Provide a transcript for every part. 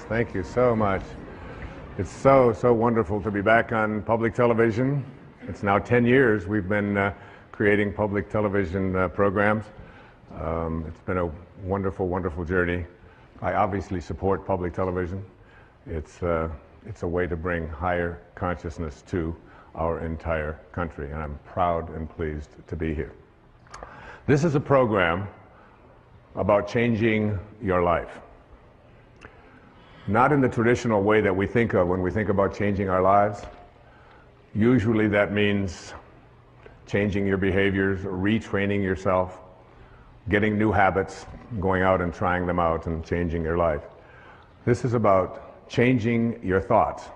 Thank you so much. It's so wonderful to be back on public television. It's now 10 years we've been creating public television programs. It's been a wonderful journey. I obviously support public television. It's a way to bring higher consciousness to our entire country, and I'm proud and pleased to be here. This is a program about changing your life. Not in the traditional way that we think of when we think about changing our lives. Usually that means changing your behaviors, retraining yourself, getting new habits, going out and trying them out and changing your life. This is about changing your thoughts,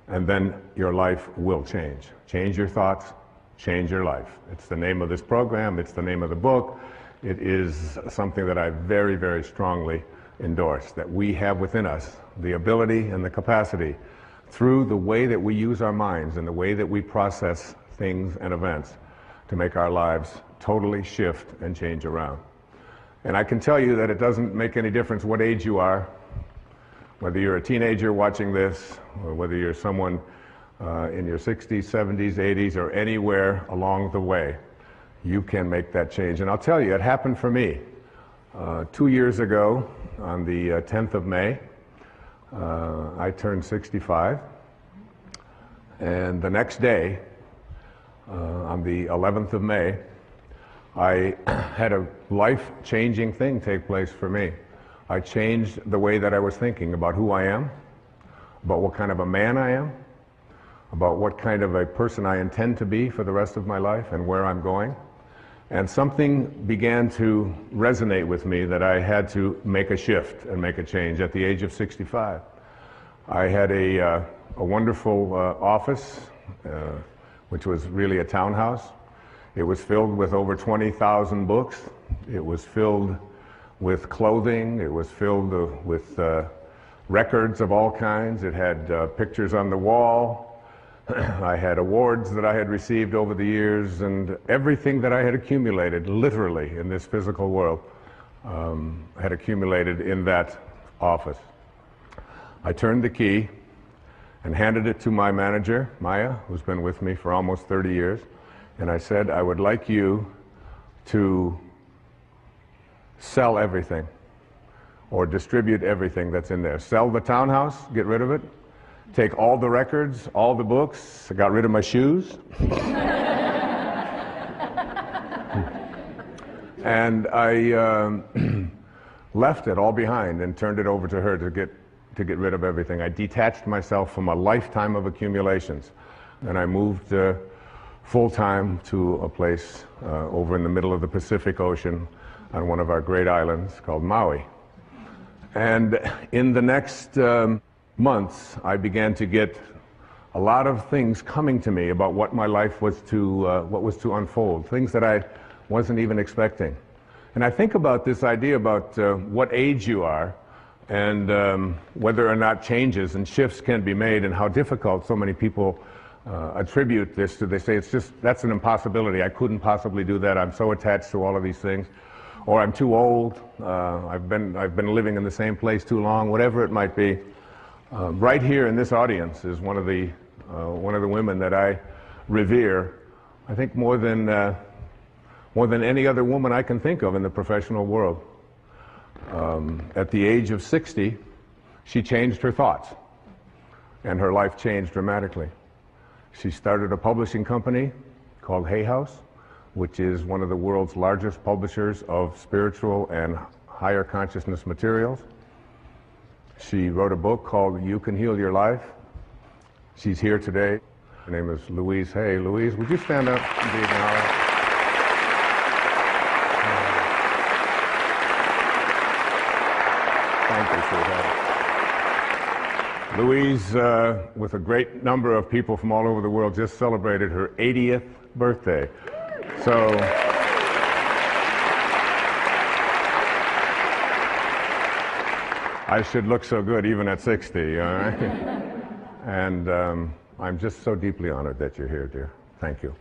and then your life will change. Change your thoughts, change your life. It's the name of this program, it's the name of the book. It is something that I very strongly endorse, that we have within us the ability and the capacity, through the way that we use our minds and the way that we process things and events, to make our lives totally shift and change around. And I can tell you that it doesn't make any difference what age you are, whether you're a teenager watching this, or whether you're someone in your 60s, 70s, 80s, or anywhere along the way, you can make that change. And I'll tell you, it happened for me. 2 years ago, on the 10th of May, I turned 65, and the next day, on the 11th of May, I had a life-changing thing take place for me. I changed the way that I was thinking about who I am, about what kind of a man I am, about what kind of a person I intend to be for the rest of my life and where I'm going. And something began to resonate with me that I had to make a shift and make a change at the age of 65. I had a wonderful office, which was really a townhouse. It was filled with over 20,000 books. It was filled with clothing. It was filled with records of all kinds. It had pictures on the wall. I had awards that I had received over the years, and everything that I had accumulated, literally, in this physical world, had accumulated in that office. I turned the key and handed it to my manager, Maya, who's been with me for almost 30 years, and I said, I would like you to sell everything, or distribute everything that's in there. Sell the townhouse, get rid of it. Take all the records, all the books. I got rid of my shoes. And I left it all behind and turned it over to her to get rid of everything. I detached myself from a lifetime of accumulations, and I moved full-time to a place over in the middle of the Pacific Ocean on one of our great islands called Maui. And in the next months, I began to get a lot of things coming to me about what my life was to unfold, things that I wasn't even expecting. And I think about this idea about what age you are, and whether or not changes and shifts can be made, and how difficult so many people attribute this to. They say, that's an impossibility. I couldn't possibly do that. I'm so attached to all of these things. Or I'm too old. I've been living in the same place too long, whatever it might be. Right here in this audience is one of the women that I revere, I think more than any other woman I can think of in the professional world. At the age of 60, she changed her thoughts, and her life changed dramatically. She started a publishing company called Hay House, which is one of the world's largest publishers of spiritual and higher consciousness materials. She wrote a book called You Can Heal Your Life. She's here today. Her name is Louise Hay. Louise, would you stand up and be acknowledged? Thank you, sweetheart. Louise, with a great number of people from all over the world, just celebrated her 80th birthday. So, I should look so good even at 60, all right? And I'm just so deeply honored that you're here, dear. Thank you.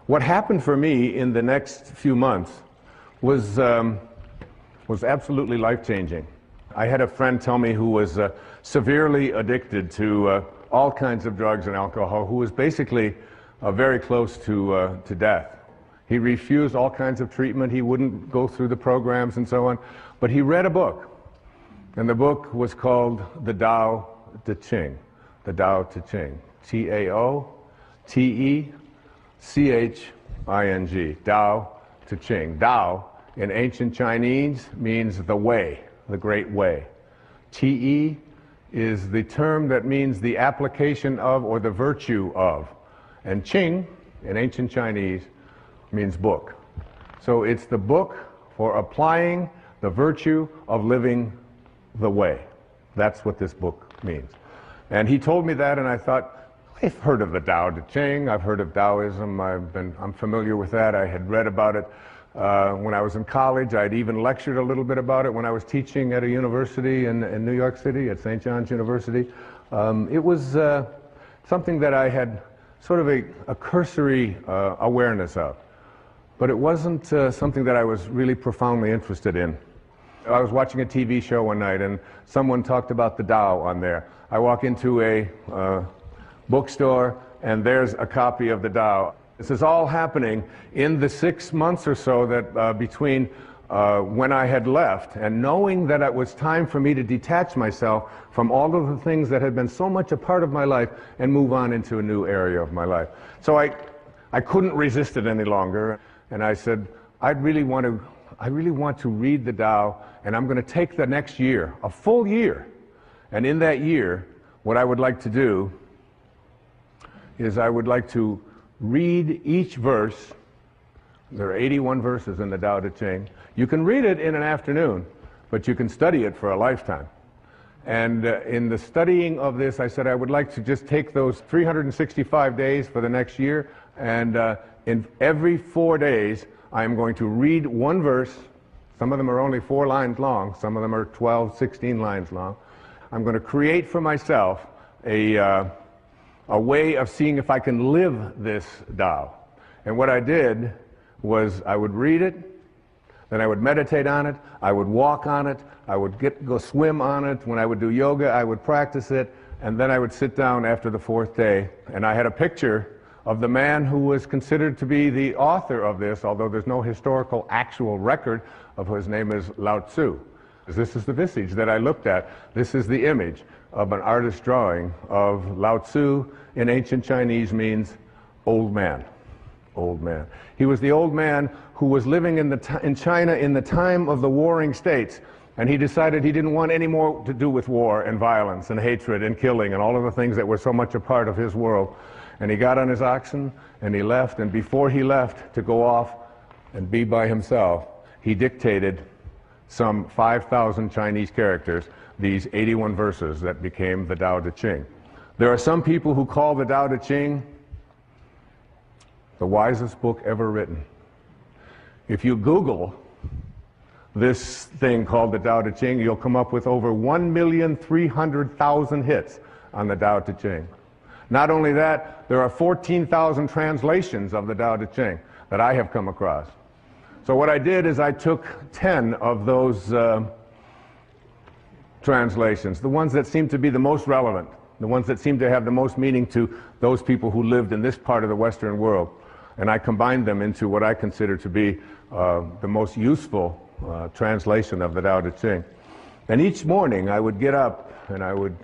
What happened for me in the next few months was absolutely life-changing. I had a friend tell me who was severely addicted to all kinds of drugs and alcohol, who was basically very close to death. He refused all kinds of treatment. He wouldn't go through the programs and so on. But he read a book, and the book was called The Tao Te Ching. The Tao Te Ching. T-A-O-T-E-C-H-I-N-G. Tao Te Ching. Tao in ancient Chinese means the way, the great way. Te is the term that means the application of or the virtue of. And Qing in ancient Chinese means book. So it's the book for applying the virtue of living the way. That's what this book means. And he told me that, and I thought, I've heard of the Tao Te Ching, I've heard of Taoism, I'm familiar with that. I had read about it when I was in college. I'd even lectured a little bit about it when I was teaching at a university in New York City, at St. John's University. It was something that I had sort of a cursory awareness of. But it wasn't something that I was really profoundly interested in. I was watching a TV show one night, and someone talked about the Tao on there. I walk into a bookstore, and there's a copy of the Tao. This is all happening in the 6 months or so that between when I had left and knowing that it was time for me to detach myself from all of the things that had been so much a part of my life and move on into a new area of my life. So I couldn't resist it any longer, and I said, I really want to read the Tao, and I'm going to take the next year, a full year, and in that year, what I would like to do is I would like to read each verse. There are 81 verses in the Tao Te Ching. You can read it in an afternoon, but you can study it for a lifetime. And in the studying of this, I said I would like to just take those 365 days for the next year, and in every 4 days, I'm going to read one verse. Some of them are only 4 lines long. Some of them are 12, 16 lines long. I'm going to create for myself a way of seeing if I can live this Tao. And what I did was I would read it, then I would meditate on it, I would walk on it, I would go swim on it. When I would do yoga, I would practice it, and then I would sit down after the 4th day, and I had a picture of the man who was considered to be the author of this, although there's no historical actual record of his name is Lao Tzu. This is the visage that I looked at. This is the image of an artist's drawing of Lao Tzu. In ancient Chinese means old man. Old man. He was the old man who was living in China in the time of the warring states, and he decided he didn't want any more to do with war and violence and hatred and killing and all of the things that were so much a part of his world. And he got on his oxen and he left, and before he left to go off and be by himself, he dictated some 5,000 Chinese characters, these 81 verses that became the Tao Te Ching. There are some people who call the Tao Te Ching the wisest book ever written. If you Google this thing called the Tao Te Ching, you'll come up with over 1,300,000 hits on the Tao Te Ching. Not only that, there are 14,000 translations of the Tao Te Ching that I have come across. So what I did is I took 10 of those translations, the ones that seem to be the most relevant, the ones that seem to have the most meaning to those people who lived in this part of the Western world, and I combined them into what I consider to be the most useful translation of the Tao Te Ching. And each morning I would get up and I would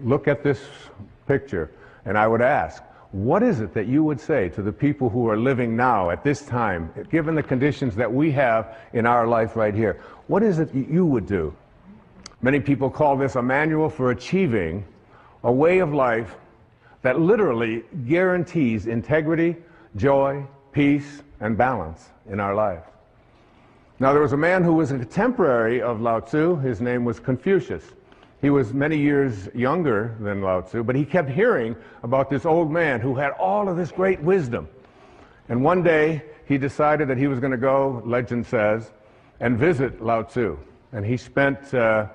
look at this picture and I would ask, what is it that you would say to the people who are living now at this time, given the conditions that we have in our life right here? What is it you would do? Many people call this a manual for achieving a way of life that literally guarantees integrity, joy, peace, and balance in our life. Now, there was a man who was a contemporary of Lao Tzu. His name was Confucius. He was many years younger than Lao Tzu, but he kept hearing about this old man who had all of this great wisdom. And one day, he decided that he was going to go, legend says, and visit Lao Tzu. And he spent a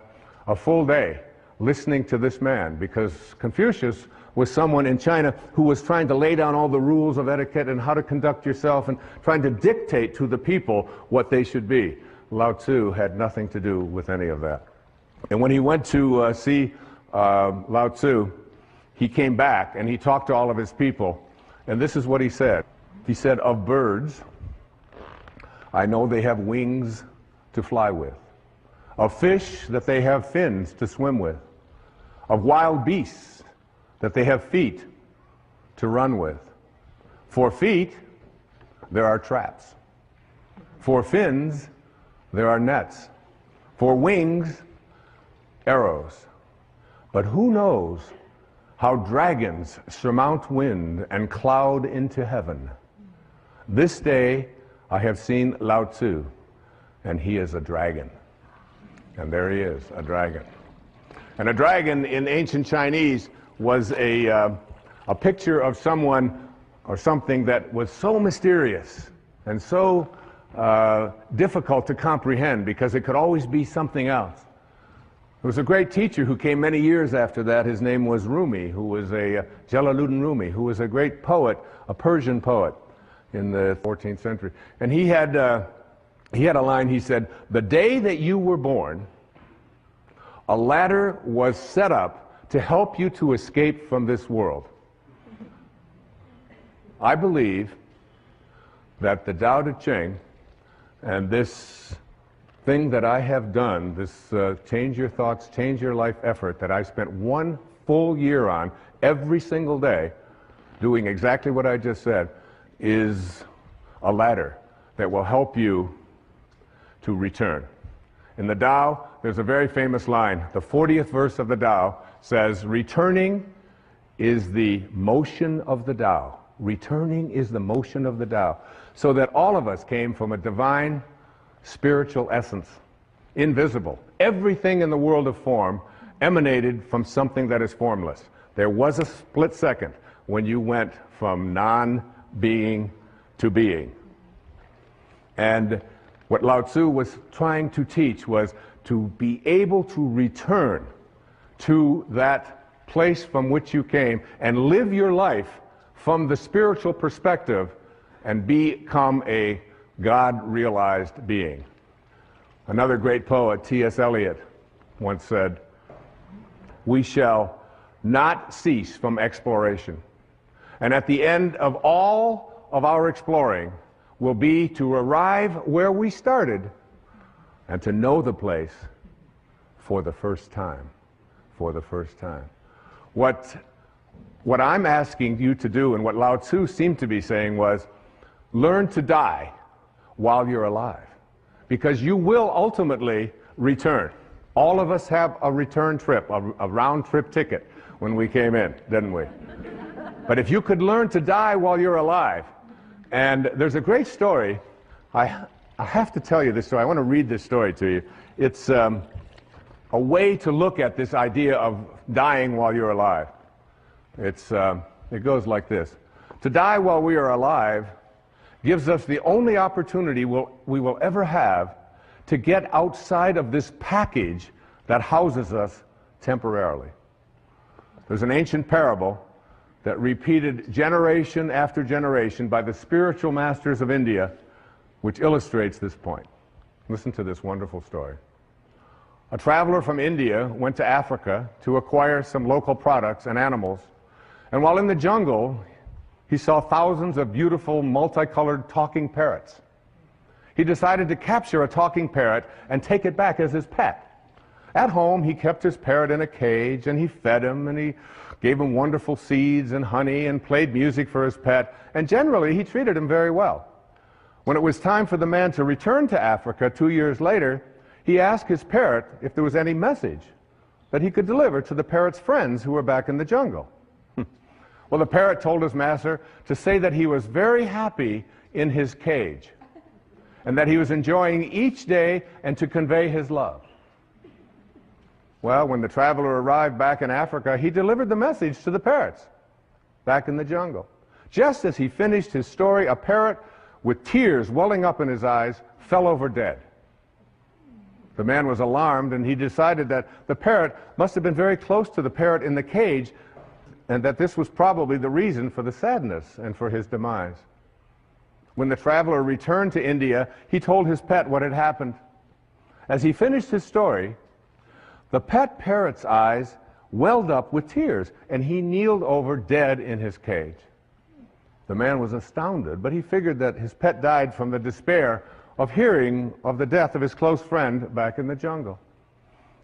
full day listening to this man, because Confucius was someone in China who was trying to lay down all the rules of etiquette and how to conduct yourself and trying to dictate to the people what they should be. Lao Tzu had nothing to do with any of that. And when he went to see Lao Tzu, he came back and he talked to all of his people. And this is what he said. He said, "Of birds, I know they have wings to fly with. Of fish, that they have fins to swim with. Of wild beasts, that they have feet to run with. For feet, there are traps. For fins, there are nets. For wings, arrows. But who knows how dragons surmount wind and cloud into heaven? This day I have seen Lao Tzu, and he is a dragon." And there he is, a dragon. And a dragon in ancient Chinese was a picture of someone or something that was so mysterious and so difficult to comprehend because it could always be something else. There was a great teacher who came many years after that. His name was Rumi, who was Jalaluddin Rumi, who was a great poet, a Persian poet in the 14th century. And he had a line. He said, "The day that you were born, a ladder was set up to help you to escape from this world." I believe that the Tao Te Ching and this thing that I have done, this Change Your Thoughts, Change Your Life effort that I spent 1 full year on every single day, doing exactly what I just said, is a ladder that will help you to return. In the Tao, there's a very famous line. The 40th verse of the Tao says, "Returning is the motion of the Tao." Returning is the motion of the Tao. So that all of us came from a divine spiritual essence, invisible. Everything in the world of form emanated from something that is formless. There was a split second when you went from non-being to being. And what Lao Tzu was trying to teach was to be able to return to that place from which you came and live your life from the spiritual perspective and become a God-realized being. Another great poet, T.S. Eliot, once said, "We shall not cease from exploration. And at the end of all of our exploring will be to arrive where we started and to know the place for the first time." For the first time. What I'm asking you to do, and what Lao Tzu seemed to be saying, was learn to die while you're alive, because you will ultimately return. All of us have a return trip, a round-trip ticket when we came in, didn't we? But if you could learn to die while you're alive, and there's a great story, I have to tell you this story. I want to read this story to you. It's a way to look at this idea of dying while you're alive. It goes like this. To die while we are alive gives us the only opportunity we will ever have to get outside of this package that houses us temporarily. There's an ancient parable that repeated generation after generation by the spiritual masters of India, which illustrates this point. Listen to this wonderful story. A traveler from India went to Africa to acquire some local products and animals, and while in the jungle, he saw thousands of beautiful, multicolored talking parrots. He decided to capture a talking parrot and take it back as his pet. At home, he kept his parrot in a cage, and he fed him, and he gave him wonderful seeds and honey, and played music for his pet, and generally, he treated him very well. When it was time for the man to return to Africa 2 years later, he asked his parrot if there was any message that he could deliver to the parrot's friends who were back in the jungle. Well, the parrot told his master to say that he was very happy in his cage and that he was enjoying each day and to convey his love. Well, when the traveler arrived back in Africa, he delivered the message to the parrots back in the jungle. Just as he finished his story, a parrot with tears welling up in his eyes fell over dead. The man was alarmed, and he decided that the parrot must have been very close to the parrot in the cage, and that this was probably the reason for the sadness and for his demise. When the traveler returned to India, he told his pet what had happened. As he finished his story, The pet parrot's eyes welled up with tears, and he kneeled over dead in his cage. The man was astounded, but he figured that his pet died from the despair of hearing of the death of his close friend back in the jungle.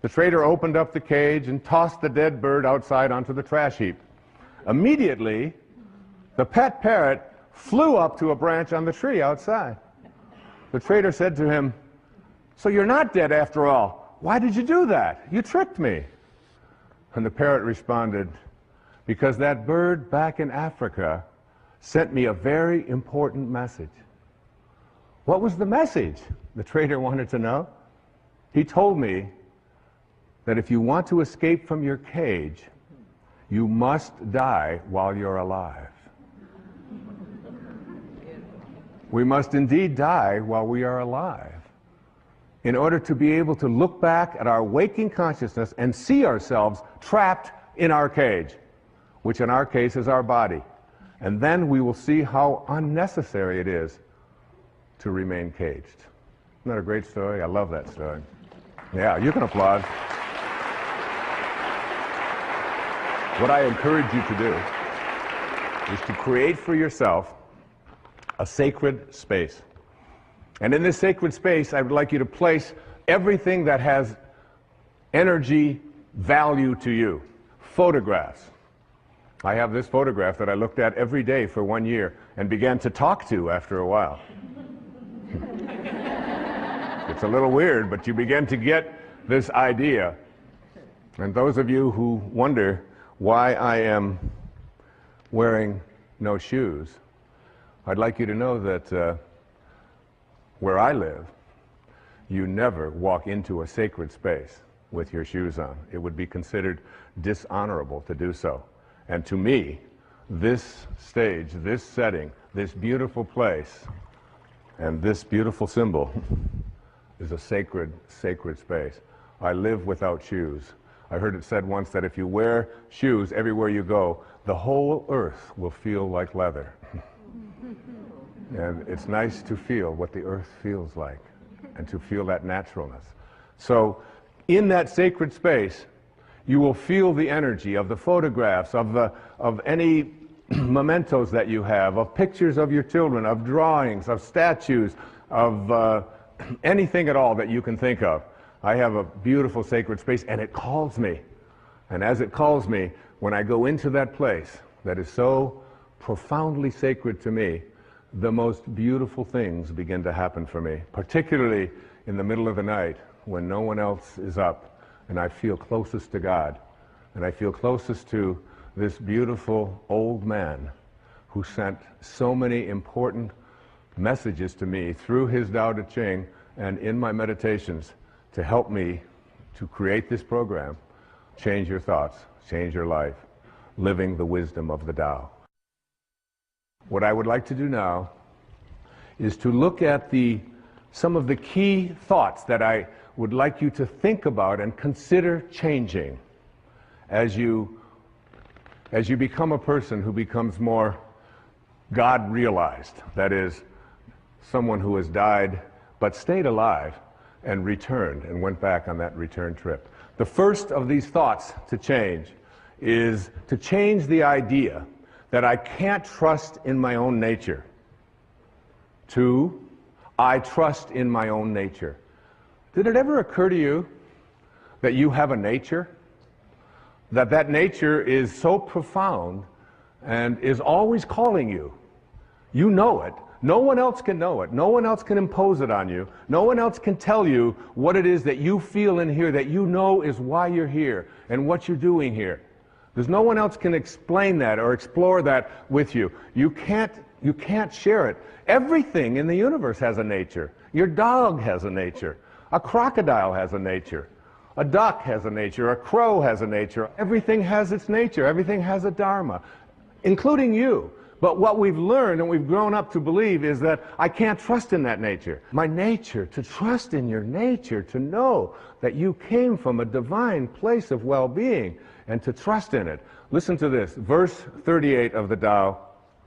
The trader opened up the cage and tossed the dead bird outside onto the trash heap. Immediately, the pet parrot flew up to a branch on the tree outside. The trader said to him, "So you're not dead after all. Why did you do that? You tricked me." And the parrot responded, "Because that bird back in Africa sent me a very important message." What was the message? The trader wanted to know. He told me that if you want to escape from your cage, you must die while you're alive. We must indeed die while we are alive in order to be able to look back at our waking consciousness and see ourselves trapped in our cage, which in our case is our body. And then we will see how unnecessary it is to remain caged. Isn't that a great story? I love that story. Yeah, you can applaud. What I encourage you to do is to create for yourself a sacred space. And in this sacred space, I would like you to place everything that has energy value to you. Photographs. I have this photograph that I looked at every day for 1 year and began to talk to after a while. It's a little weird, but you begin to get this idea. And those of you who wonder why I am wearing no shoes, I'd like you to know that where I live, you never walk into a sacred space with your shoes on. It would be considered dishonorable to do so. And to me, this stage, this setting, this beautiful place, and this beautiful symbol is a sacred, sacred space. I live without shoes. I heard it said once that if you wear shoes everywhere you go, the whole earth will feel like leather. And it's nice to feel what the earth feels like and to feel that naturalness. So in that sacred space, you will feel the energy of the photographs, of any mementos that you have, of pictures of your children, of drawings, of statues, of anything at all that you can think of. I have a beautiful sacred space, and it calls me. And as it calls me, when I go into that place that is so profoundly sacred to me, the most beautiful things begin to happen for me, particularly in the middle of the night when no one else is up, and I feel closest to God, and I feel closest to this beautiful old man who sent so many important messages to me through his Tao Te Ching and in my meditations to help me to create this program, Change Your Thoughts, Change Your Life, Living the Wisdom of the Tao. What I would like to do now is to look at some of the key thoughts that I would like you to think about and consider changing as you become a person who becomes more God-realized. That is, someone who has died but stayed alive and returned and went back on that return trip. The first of these thoughts to change is to change the idea that I can't trust in my own nature, to I trust in my own nature. Did it ever occur to you that you have a nature? That nature is so profound and is always calling you. You know it. No one else can know it. No one else can impose it on you. No one else can tell you what it is that you feel in here, that you know is why you're here and what you're doing here. There's no one else can explain that or explore that with you. You can't share it. Everything in the universe has a nature. Your dog has a nature. A crocodile has a nature. A duck has a nature. A crow has a nature. Everything has its nature. Everything has a dharma, including you. But what we've learned and we've grown up to believe is that I can't trust in that nature. My nature, to trust in your nature, to know that you came from a divine place of well-being and to trust in it. Listen to this, verse 38 of the Tao,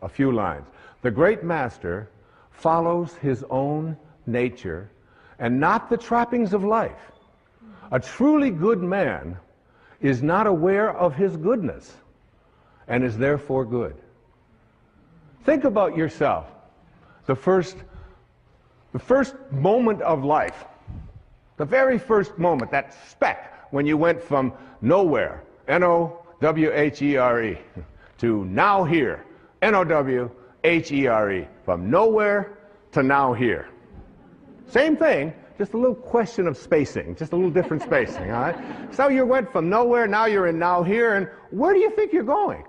a few lines. The great master follows his own nature and not the trappings of life. A truly good man is not aware of his goodness and is therefore good. Think about yourself. The first moment of life, the very first moment, that speck when you went from nowhere, N-O-W-H-E-R-E, to now here, N-O-W-H-E-R-E, from nowhere to now here. Same thing, just a little question of spacing, just a little different spacing, all right? So you went from nowhere, now you're in now here, and where do you think you're going?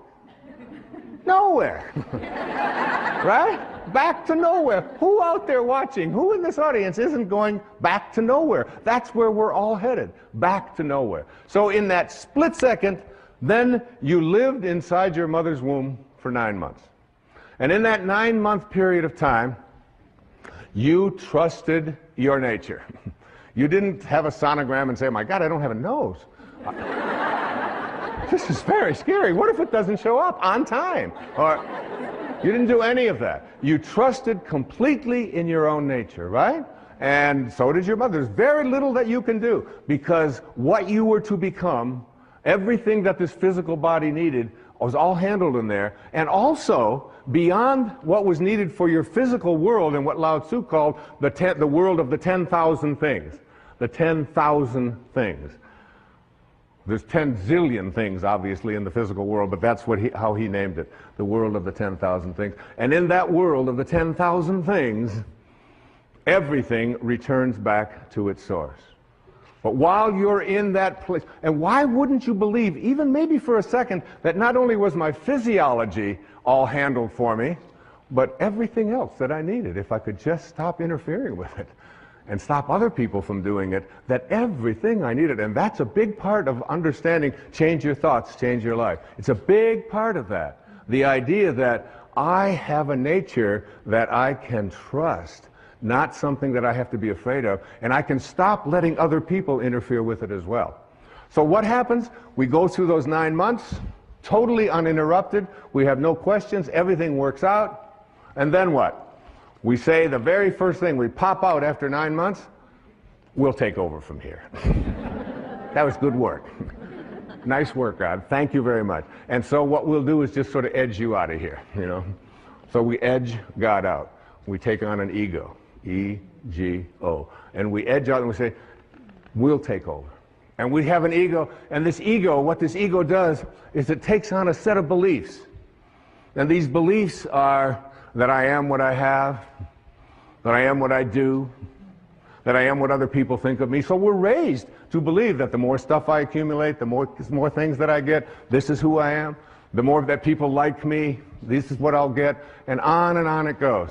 Nowhere. Right? Back to nowhere. Who out there watching, who in this audience isn't going back to nowhere? That's where we're all headed, back to nowhere. So in that split second, then you lived inside your mother's womb for 9 months. And in that 9-month period of time, you trusted your nature. You didn't have a sonogram and say, oh my God, I don't have a nose. This is very scary. What if it doesn't show up on time? Or you didn't do any of that. You trusted completely in your own nature, right? And so did your mother. There's very little that you can do, because what you were to become, everything that this physical body needed, was all handled in there. And also, beyond what was needed for your physical world, and what Lao Tzu called the world of the 10,000 things. The 10,000 things. There's 10 zillion things, obviously, in the physical world, but that's how he named it, the world of the 10,000 things. And in that world of the 10,000 things, everything returns back to its source. But while you're in that place, and why wouldn't you believe, even maybe for a second, that not only was my physiology all handled for me, but everything else that I needed, if I could just stop interfering with it and stop other people from doing it, that everything I needed. And that's a big part of understanding change your thoughts, change your life. It's a big part of that. The idea that I have a nature that I can trust, not something that I have to be afraid of, and I can stop letting other people interfere with it as well. So what happens? We go through those 9 months, totally uninterrupted. We have no questions. Everything works out. And then what? We say the very first thing, we pop out after 9 months, we'll take over from here. That was good work. Nice work, God. Thank you very much. And so what we'll do is just sort of edge you out of here, you know. So we edge God out. We take on an ego, E-G-O. And we edge out and we say, we'll take over. And we have an ego, and this ego, what this ego does is it takes on a set of beliefs. And these beliefs are that I am what I have, that I am what I do, that I am what other people think of me. So we're raised to believe that the more stuff I accumulate, the more things that I get, this is who I am. The more that people like me, this is what I'll get, and on it goes.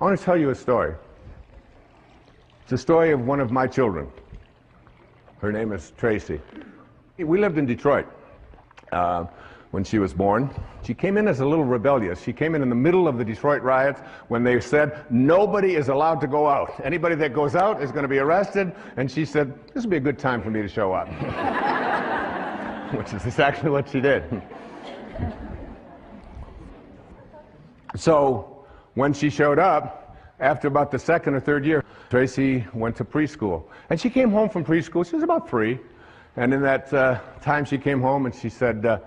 I want to tell you a story. It's a story of one of my children. Her name is Tracy. We lived in Detroit when she was born. She came in as a little rebellious. She came in the middle of the Detroit riots when they said nobody is allowed to go out. Anybody that goes out is going to be arrested. And she said, this would be a good time for me to show up. Which is exactly what she did. So when she showed up, after about the second or third year, Tracy went to preschool. And she came home from preschool. She was about 3. And in that time she came home and she said,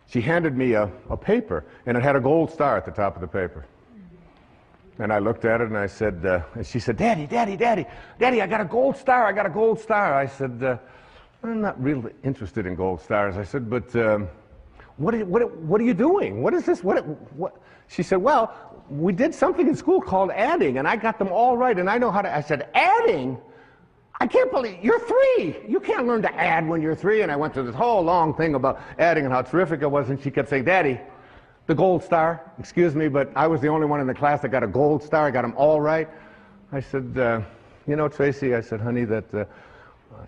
she handed me a paper, and it had a gold star at the top of the paper. And I looked at it and I said, and she said, Daddy, I got a gold star, I got a gold star. I said, I'm not really interested in gold stars. I said, but what are you doing? What is this? What? She said, well, we did something in school called adding, and I got them all right, and I know how to. I said, adding? I can't believe, you're 3. You can't learn to add when you're 3. And I went through this whole long thing about adding and how terrific it was, and she kept saying, Daddy, the gold star, excuse me, but I was the only one in the class that got a gold star. I got them all right. I said, you know, Tracy, I said, honey, I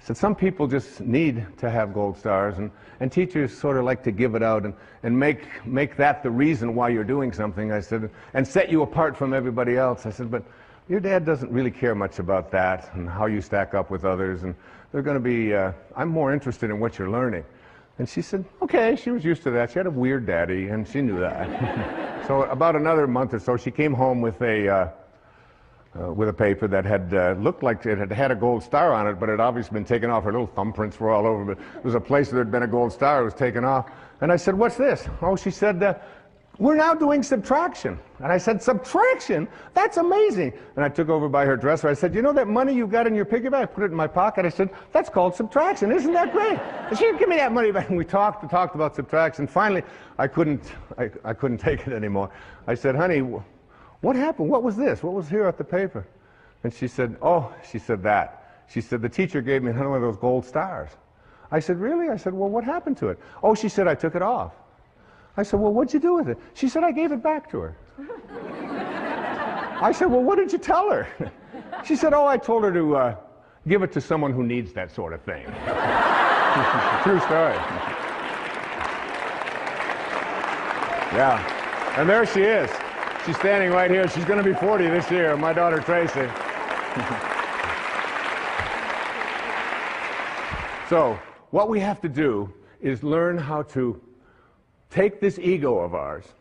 said, some people just need to have gold stars, and teachers sort of like to give it out and make that the reason why you're doing something. I said, and set you apart from everybody else. I said, but your dad doesn't really care much about that and how you stack up with others, and they're going to be, I'm more interested in what you're learning. And she said, okay, she was used to that. She had a weird daddy, and she knew that. So about another month or so, she came home with a with a paper that had looked like it had had a gold star on it, but it had obviously been taken off. Her little thumbprints were all over, but it was a place that had been a gold star. It was taken off. And I said, "What's this?" Oh, she said, "We're now doing subtraction." And I said, "Subtraction? That's amazing." And I took over by her dresser. I said, "You know that money you've got in your piggy bank?" I put it in my pocket. I said, "That's called subtraction. Isn't that great?" And she said, "Give me that money back." And we talked about subtraction. Finally, I couldn't take it anymore. I said, "Honey, what happened? What was this? What was here at the paper?" And she said, "Oh," she said, "that." She said, "The teacher gave me one of those gold stars." I said, "Really?" I said, "Well, what happened to it?" "Oh," she said, "I took it off." I said, "Well, what'd you do with it?" She said, "I gave it back to her." I said, "Well, what did you tell her?" She said, "Oh, I told her to give it to someone who needs that sort of thing." True story. Yeah. And there she is. She's standing right here. She's going to be 40 this year, my daughter Tracy. So, what we have to do is learn how to take this ego of ours,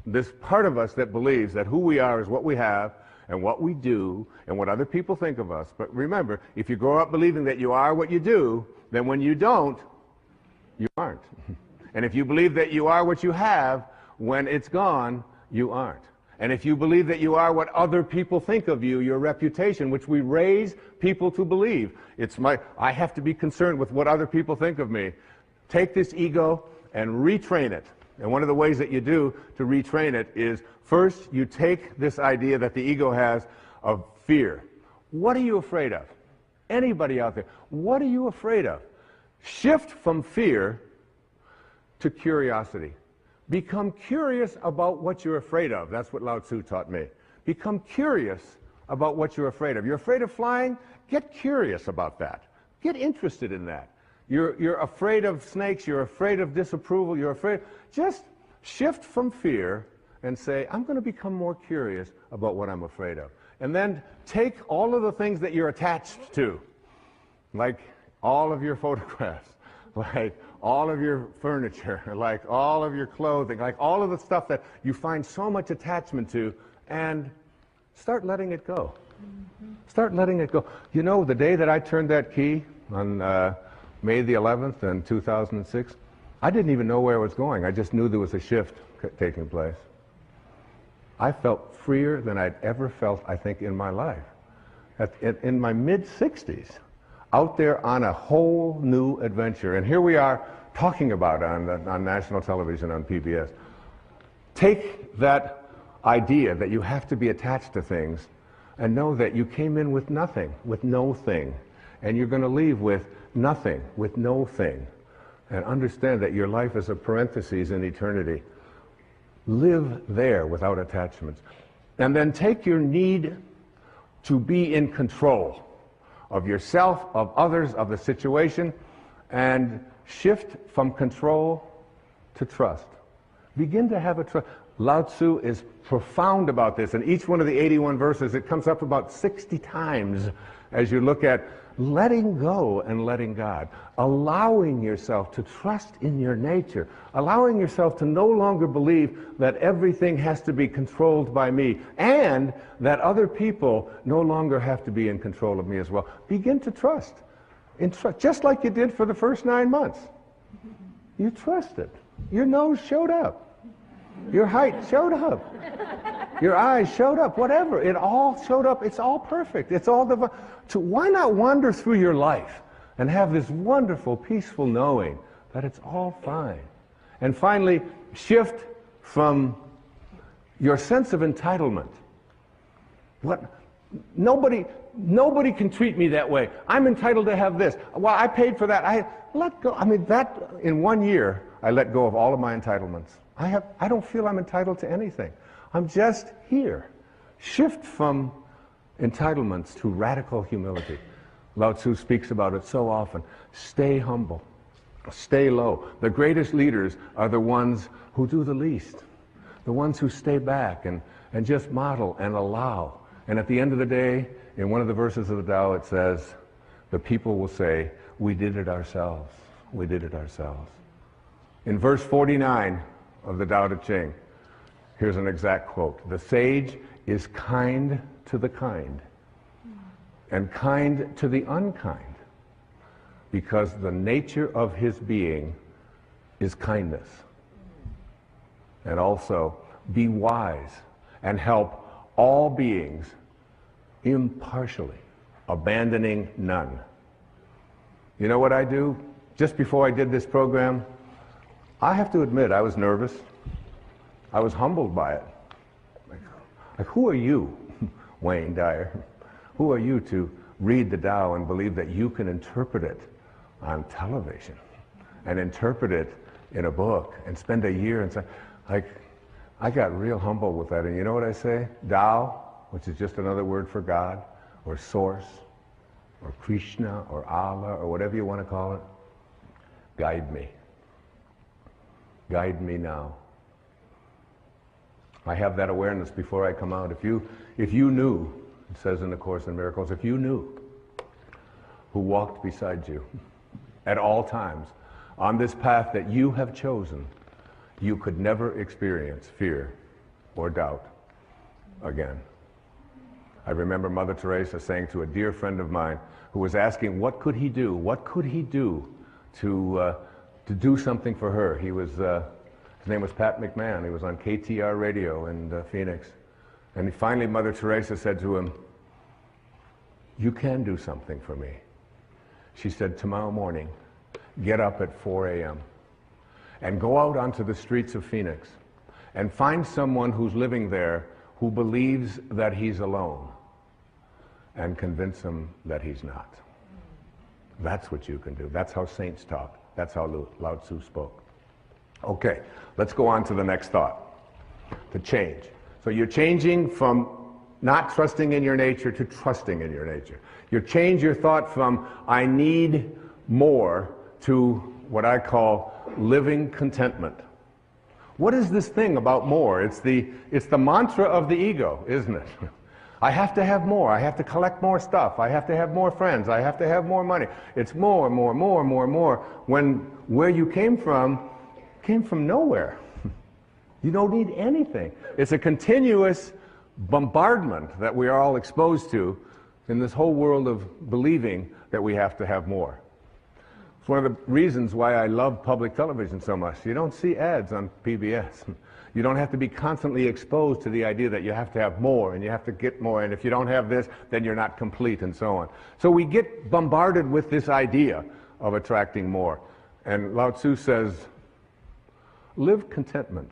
this part of us that believes that who we are is what we have and what we do and what other people think of us. But remember, if you grow up believing that you are what you do, then when you don't, you aren't. And if you believe that you are what you have, when it's gone, you aren't. And if you believe that you are what other people think of you, your reputation, which we raise people to believe, I have to be concerned with what other people think of me. Take this ego and retrain it. And one of the ways that you do to retrain it is, first, you take this idea that the ego has of fear. What are you afraid of? Anybody out there, what are you afraid of? Shift from fear to curiosity. Become curious about what you're afraid of. That's what Lao Tzu taught me. Become curious about what you're afraid of. You're afraid of flying? Get curious about that. Get interested in that. You're afraid of snakes, you're afraid of disapproval, you're afraid. Just shift from fear and say, I'm going to become more curious about what I'm afraid of. And then take all of the things that you're attached to, like all of your photographs, like all of your furniture, like all of your clothing, like all of the stuff that you find so much attachment to, and start letting it go. Start letting it go. You know, the day that I turned that key on May the 11th in 2006, I didn't even know where I was going. I just knew there was a shift taking place. I felt freer than I'd ever felt, I think, in my life. In my mid-60s, out there on a whole new adventure. And here we are talking about it on national television, on PBS. Take that idea that you have to be attached to things and know that you came in with nothing, with no thing. And you're going to leave with nothing, with no thing. And understand that your life is a parenthesis in eternity. Live there without attachments. And then take your need to be in control of yourself, of others, of the situation, and shift from control to trust. Begin to have a trust. Lao Tzu is profound about this. In each one of the 81 verses, it comes up about 60 times as you look at letting go and letting God, allowing yourself to trust in your nature, allowing yourself to no longer believe that everything has to be controlled by me, and that other people no longer have to be in control of me as well. Begin to trust. Just like you did for the first 9 months. You trusted. Your nose showed up. Your height showed up. Your eyes showed up. Whatever. It all showed up. It's all perfect. It's all divine. So why not wander through your life and have this wonderful, peaceful knowing that it's all fine? And finally, shift from your sense of entitlement. Nobody can treat me that way. I'm entitled to have this. Well, I paid for that. I let go. I mean, that in 1 year, I let go of all of my entitlements. I don't feel I'm entitled to anything. I'm just here. Shift from entitlements to radical humility. Lao Tzu speaks about it so often. Stay humble. Stay low. The greatest leaders are the ones who do the least. The ones who stay back and just model and allow. And at the end of the day, in one of the verses of the Tao, it says, the people will say, we did it ourselves. We did it ourselves. In verse 49 of the Tao Te Ching, here's an exact quote. The sage is kind to the kind and kind to the unkind, because the nature of his being is kindness. And also, be wise and help all beings impartially, abandoning none. You know what I do? Just before I did this program, I have to admit I was nervous. I was humbled by it. Like, who are you, Wayne Dyer? Who are you to read the Tao and believe that you can interpret it on television and interpret it in a book and spend a year and say, like, I got real humble with that. And you know what I say? Tao, which is just another word for God, or Source, or Krishna, or Allah, or whatever you want to call it, guide me. Guide me now. I have that awareness before I come out. If you knew, it says in the Course in Miracles, if you knew who walked beside you at all times on this path that you have chosen, you could never experience fear or doubt again. I remember Mother Teresa saying to a dear friend of mine who was asking what could he do to do something for her. His name was Pat McMahon. He was on KTR radio in Phoenix. And finally Mother Teresa said to him, you can do something for me. She said, tomorrow morning, get up at 4 a.m. and go out onto the streets of Phoenix and find someone who's living there who believes that he's alone, and convince him that he's not. That's what you can do. That's how saints talk. That's how Lao Tzu spoke. Okay, let's go on to the next thought. To change. So you're changing from not trusting in your nature to trusting in your nature. You change your thought from I need more to what I call living contentment. What is this thing about more? It's the mantra of the ego, isn't it? I have to have more. I have to collect more stuff. I have to have more friends. I have to have more money. It's more, more, more, more, more. When where you came from nowhere. You don't need anything. It's a continuous bombardment that we are all exposed to in this whole world of believing that we have to have more. It's one of the reasons why I love public television so much. You don't see ads on PBS. You don't have to be constantly exposed to the idea that you have to have more and you have to get more, and if you don't have this, then you're not complete, and so on. So we get bombarded with this idea of attracting more. And Lao Tzu says, live contentment.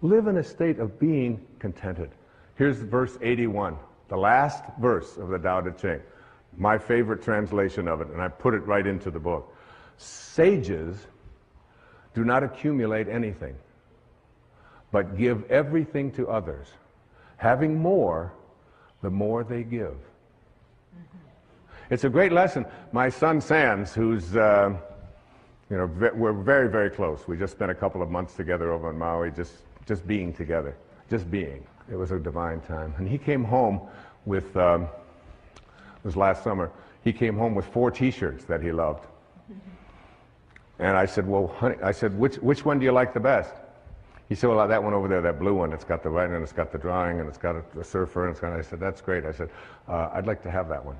Live in a state of being contented. Here's verse 81, the last verse of the Tao Te Ching. My favorite translation of it, and I put it right into the book. Sages do not accumulate anything, but give everything to others. Having more, the more they give. It's a great lesson. My son Sands, who's, we're very, very close. We just spent a couple of months together over in Maui, just being together, just being. It was a divine time. And he came home with, it was last summer, he came home with 4 t-shirts that he loved. And I said, well, honey, which one do you like the best? He said, well, that one over there, that blue one, it's got the writing, and it's got the drawing, and it's got a surfer, and it's got, I said, that's great. I said, I'd like to have that one.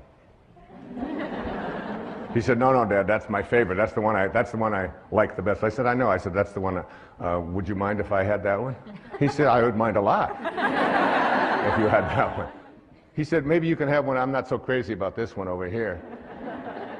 He said, no, Dad, that's my favorite. That's the one I like the best. I said, I know. I said, that's the one. Would you mind if I had that one? He said, I would mind a lot if you had that one. He said, maybe you can have one. I'm not so crazy about this one over here.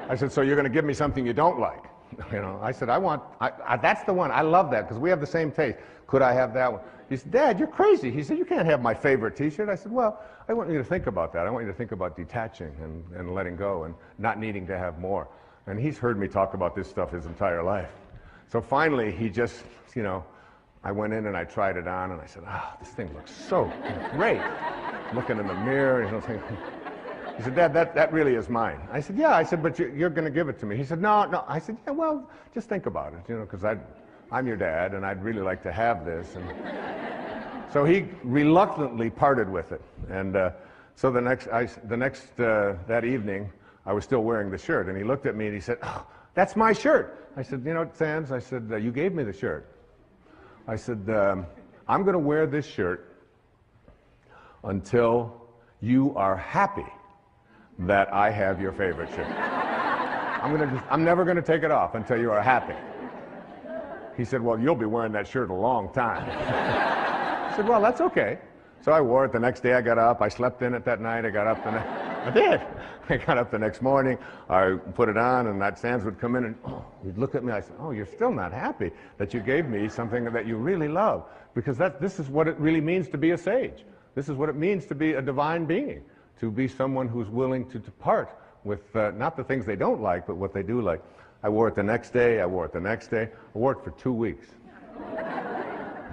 I said, so you're going to give me something you don't like? I said, that's the one. I love that because we have the same taste. Could I have that one? He said, Dad, you're crazy. He said, you can't have my favorite t-shirt. I said, well, I want you to think about that. I want you to think about detaching and letting go and not needing to have more. And he's heard me talk about this stuff his entire life. So finally, he just, I went in and I tried it on and I said, this thing looks so great. Looking in the mirror, he said, Dad, that really is mine. I said, yeah. I said, but you're going to give it to me. He said, no. I said, yeah, well, just think about it, because I'm your dad, and I'd really like to have this. And so he reluctantly parted with it. And so that evening, I was still wearing the shirt, and he looked at me and he said, oh, that's my shirt. I said, Sands, I said, you gave me the shirt. I said, I'm going to wear this shirt until you are happy that I have your favorite shirt. I'm never going to take it off until you are happy. He said, well, you'll be wearing that shirt a long time. I said, well, that's okay. So I wore it the next day. I got up. I slept in it that night. I got up I did. I got up the next morning. I put it on, and that Sands would come in, and he'd look at me. I said, oh, you're still not happy that you gave me something that you really love, because this is what it really means to be a sage. This is what it means to be a divine being, to be someone who's willing to depart with not the things they don't like, but what they do like. I wore it the next day. I wore it the next day. I wore it for 2 weeks.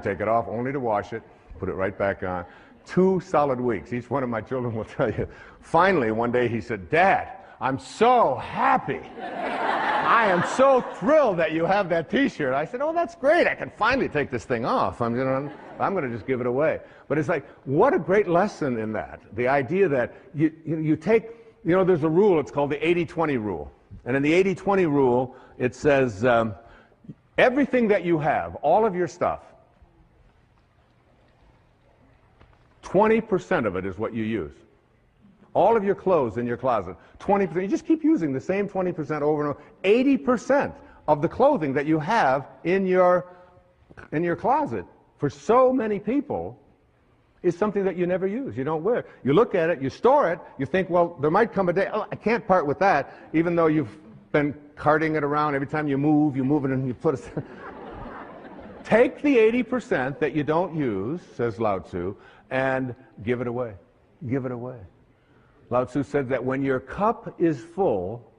Take it off only to wash it, put it right back on. 2 solid weeks. Each one of my children will tell you. Finally, one day he said, Dad, I'm so happy. I am so thrilled that you have that T-shirt. I said, oh, that's great. I can finally take this thing off. I'm going to just give it away. But it's like, what a great lesson in that. The idea that you take, there's a rule. It's called the 80-20 rule. And in the 80-20 rule, it says, everything that you have, all of your stuff, 20% of it is what you use. All of your clothes in your closet, 20%. You just keep using the same 20% over and over. 80% of the clothing that you have in your closet, for so many people, is something that you never use. You don't wear. You look at it, you store it, you think, well, there might come a day, oh, I can't part with that, even though you've been carting it around. Every time you move it and you put it. Take the 80% that you don't use, says Lao Tzu, and give it away. Give it away. Lao Tzu said that when your cup is full,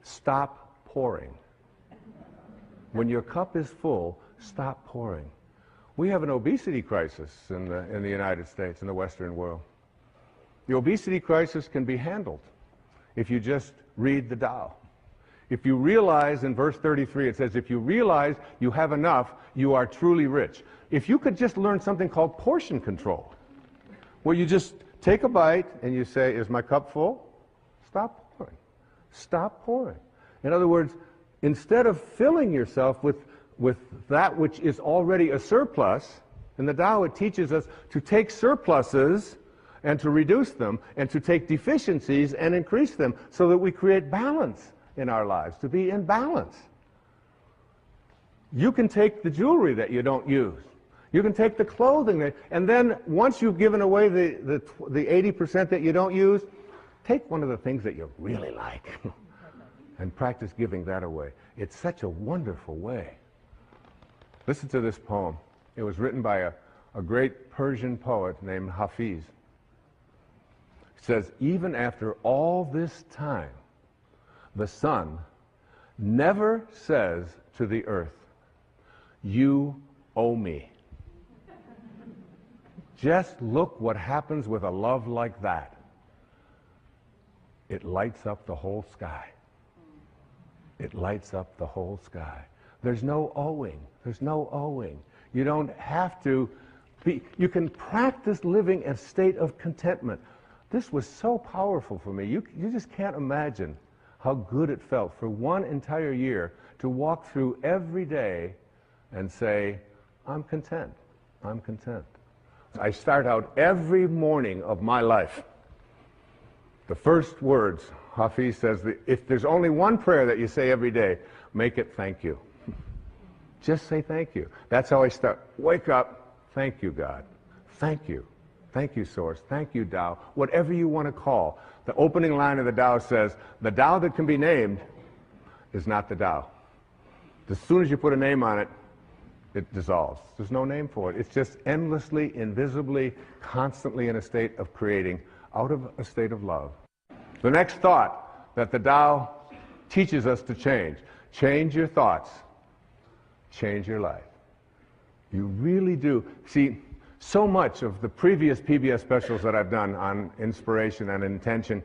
stop pouring. When your cup is full, stop pouring. We have an obesity crisis in the United States, in the Western world. The obesity crisis can be handled if you just read the Tao. If you realize, in verse 33, it says, if you realize you have enough, you are truly rich. If you could just learn something called portion control, where you just take a bite and you say, is my cup full? Stop pouring. Stop pouring. In other words, instead of filling yourself with that which is already a surplus, in the Tao it teaches us to take surpluses and to reduce them, and to take deficiencies and increase them, so that we create balance in our lives, to be in balance. You can take the jewelry that you don't use. You can take the clothing, and then once you've given away the 80% that you don't use, take one of the things that you really like and practice giving that away. It's such a wonderful way. Listen to this poem. It was written by a great Persian poet named Hafiz. It says, even after all this time, the sun never says to the earth, you owe me. Just look what happens with a love like that. It lights up the whole sky. It lights up the whole sky. There's no owing. There's no owing. You don't have to be, you can practice living a state of contentment. This was so powerful for me. You just can't imagine how good it felt for one entire year to walk through every day and say, I'm content. I'm content. I start out every morning of my life. The first words, Hafiz says, if there's only one prayer that you say every day, make it thank you. Just say thank you. That's how I start. Wake up. Thank you, God. Thank you. Thank you, Source. Thank you, Tao. Whatever you want to call. The opening line of the Tao says, the Tao that can be named is not the Tao. As soon as you put a name on it, it dissolves. There's no name for it. It's just endlessly, invisibly, constantly in a state of creating out of a state of love. The next thought that the Tao teaches us to change. Change your thoughts. Change your life. You really do. See, so much of the previous PBS specials that I've done on inspiration and intention,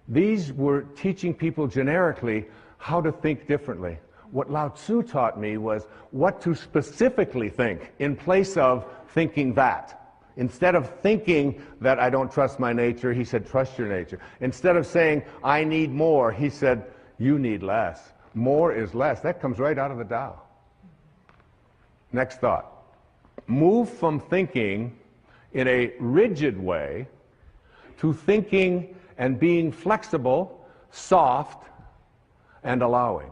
these were teaching people generically how to think differently. What Lao Tzu taught me was what to specifically think in place of thinking that. Instead of thinking that I don't trust my nature, he said, trust your nature. Instead of saying, I need more, he said, you need less. More is less. That comes right out of the Tao. Next thought. Move from thinking in a rigid way to thinking and being flexible, soft, and allowing.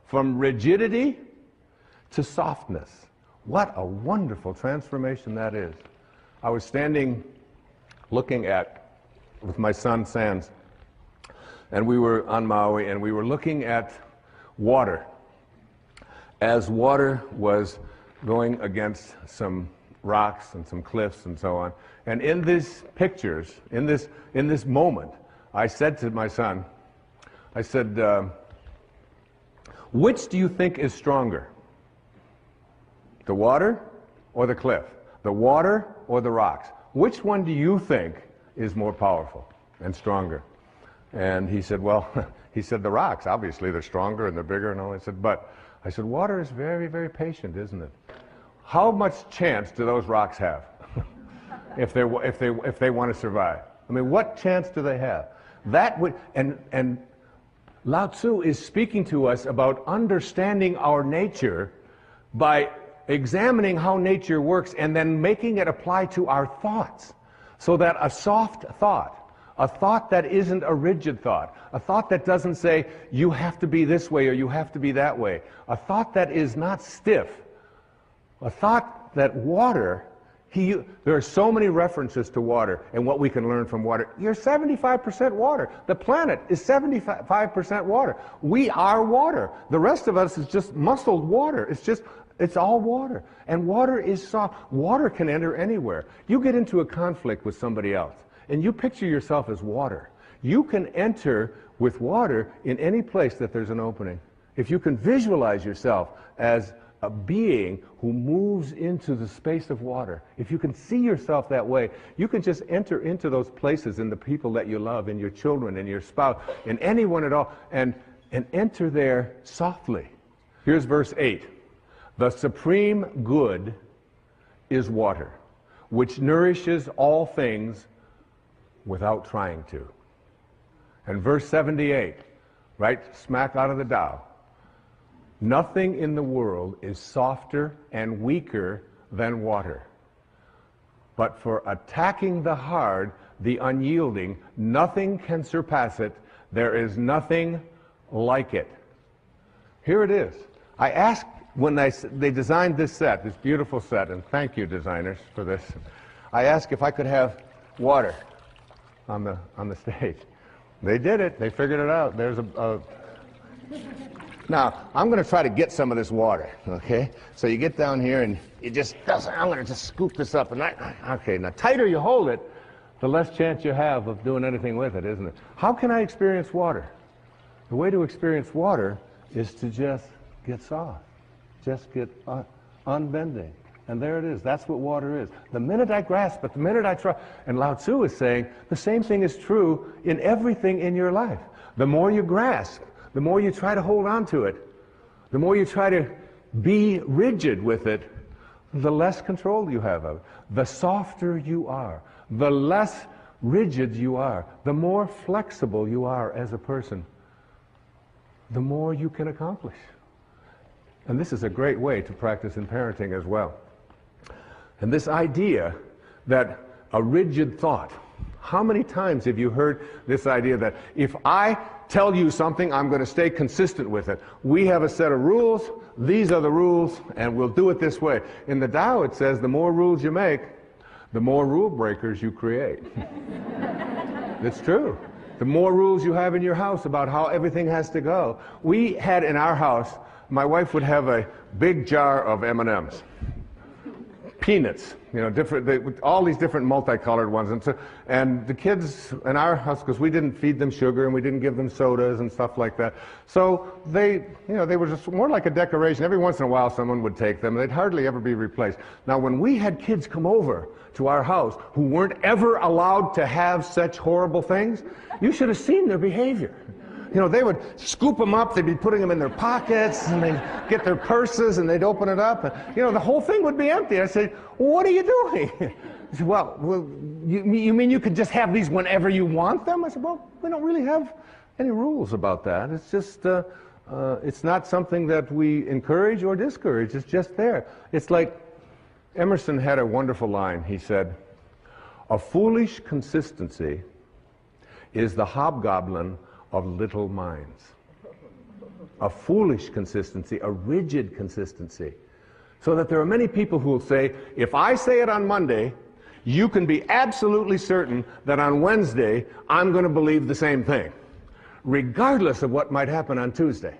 From rigidity to softness. What a wonderful transformation that is. I was standing looking at, with my son Sands, and we were on Maui, and we were looking at water. As water was going against some rocks and some cliffs and so on. And in these pictures, in this moment, I said to my son, I said, which do you think is stronger? The water or the cliff? The water or the rocks? Which one do you think is more powerful and stronger? And he said, well, he said the rocks. Obviously, they're stronger and they're bigger and all. I said, water is very, very patient, isn't it? How much chance do those rocks have if they want to survive? I mean, what chance do they have? That would, and Lao Tzu is speaking to us about understanding our nature by examining how nature works and then making it apply to our thoughts. So that a soft thought, a thought that isn't a rigid thought, a thought that doesn't say you have to be this way or you have to be that way, a thought that is not stiff, a thought that water, there are so many references to water and what we can learn from water. You're 75% water. The planet is 75% water. We are water. The rest of us is just muscled water. It's all water. And water is soft. Water can enter anywhere. You get into a conflict with somebody else, and you picture yourself as water. You can enter with water in any place that there's an opening. If you can visualize yourself as a being who moves into the space of water, if you can see yourself that way, you can just enter into those places in the people that you love, in your children, in your spouse, in anyone at all, and enter there softly. Here's verse 8. The supreme good is water, which nourishes all things without trying to. And verse 78, right smack out of the Tao. Nothing in the world is softer and weaker than water. But for attacking the hard, the unyielding, nothing can surpass it. There is nothing like it. Here it is. I asked when they designed this set, this beautiful set, and thank you designers for this, I asked if I could have water on the stage. They did it. They figured it out. There's Now, I'm going to try to get some of this water, okay? So you get down here and you just, I'm going to just scoop this up. And okay, now tighter you hold it, the less chance you have of doing anything with it, isn't it? How can I experience water? The way to experience water is to just get soft, just get unbending. And there it is. That's what water is. The minute I grasp it, the minute I try, and Lao Tzu is saying the same thing is true in everything in your life. The more you grasp, the more you try to hold on to it, the more you try to be rigid with it, the less control you have of it. The softer you are, the less rigid you are, the more flexible you are as a person, the more you can accomplish. And this is a great way to practice in parenting as well. And this idea that a rigid thought, how many times have you heard this idea that if I tell you something, I'm going to stay consistent with it. We have a set of rules, these are the rules, and we'll do it this way. In the Tao it says the more rules you make, the more rule breakers you create. It's true. The more rules you have in your house about how everything has to go. We had in our house, my wife would have a big jar of M&Ms. Peanuts, you know, all these different multicolored ones, and the kids in our house, because we didn't feed them sugar and we didn't give them sodas and stuff like that, so they were just more like a decoration. Every once in a while, someone would take them. They'd hardly ever be replaced. Now, when we had kids come over to our house who weren't ever allowed to have such horrible things, you should have seen their behavior. You know, they would scoop them up, they'd be putting them in their pockets, and they'd get their purses, and they'd open it up, and, you know, the whole thing would be empty. I'd say, well, what are you doing? He said, well, you mean you could just have these whenever you want them? I said, well, we don't really have any rules about that. It's just, it's not something that we encourage or discourage. It's just there. It's like Emerson had a wonderful line. He said, A foolish consistency is the hobgoblin of little minds. A foolish consistency, a rigid consistency. So that there are many people who will say, if I say it on Monday, you can be absolutely certain that on Wednesday I'm going to believe the same thing, regardless of what might happen on Tuesday.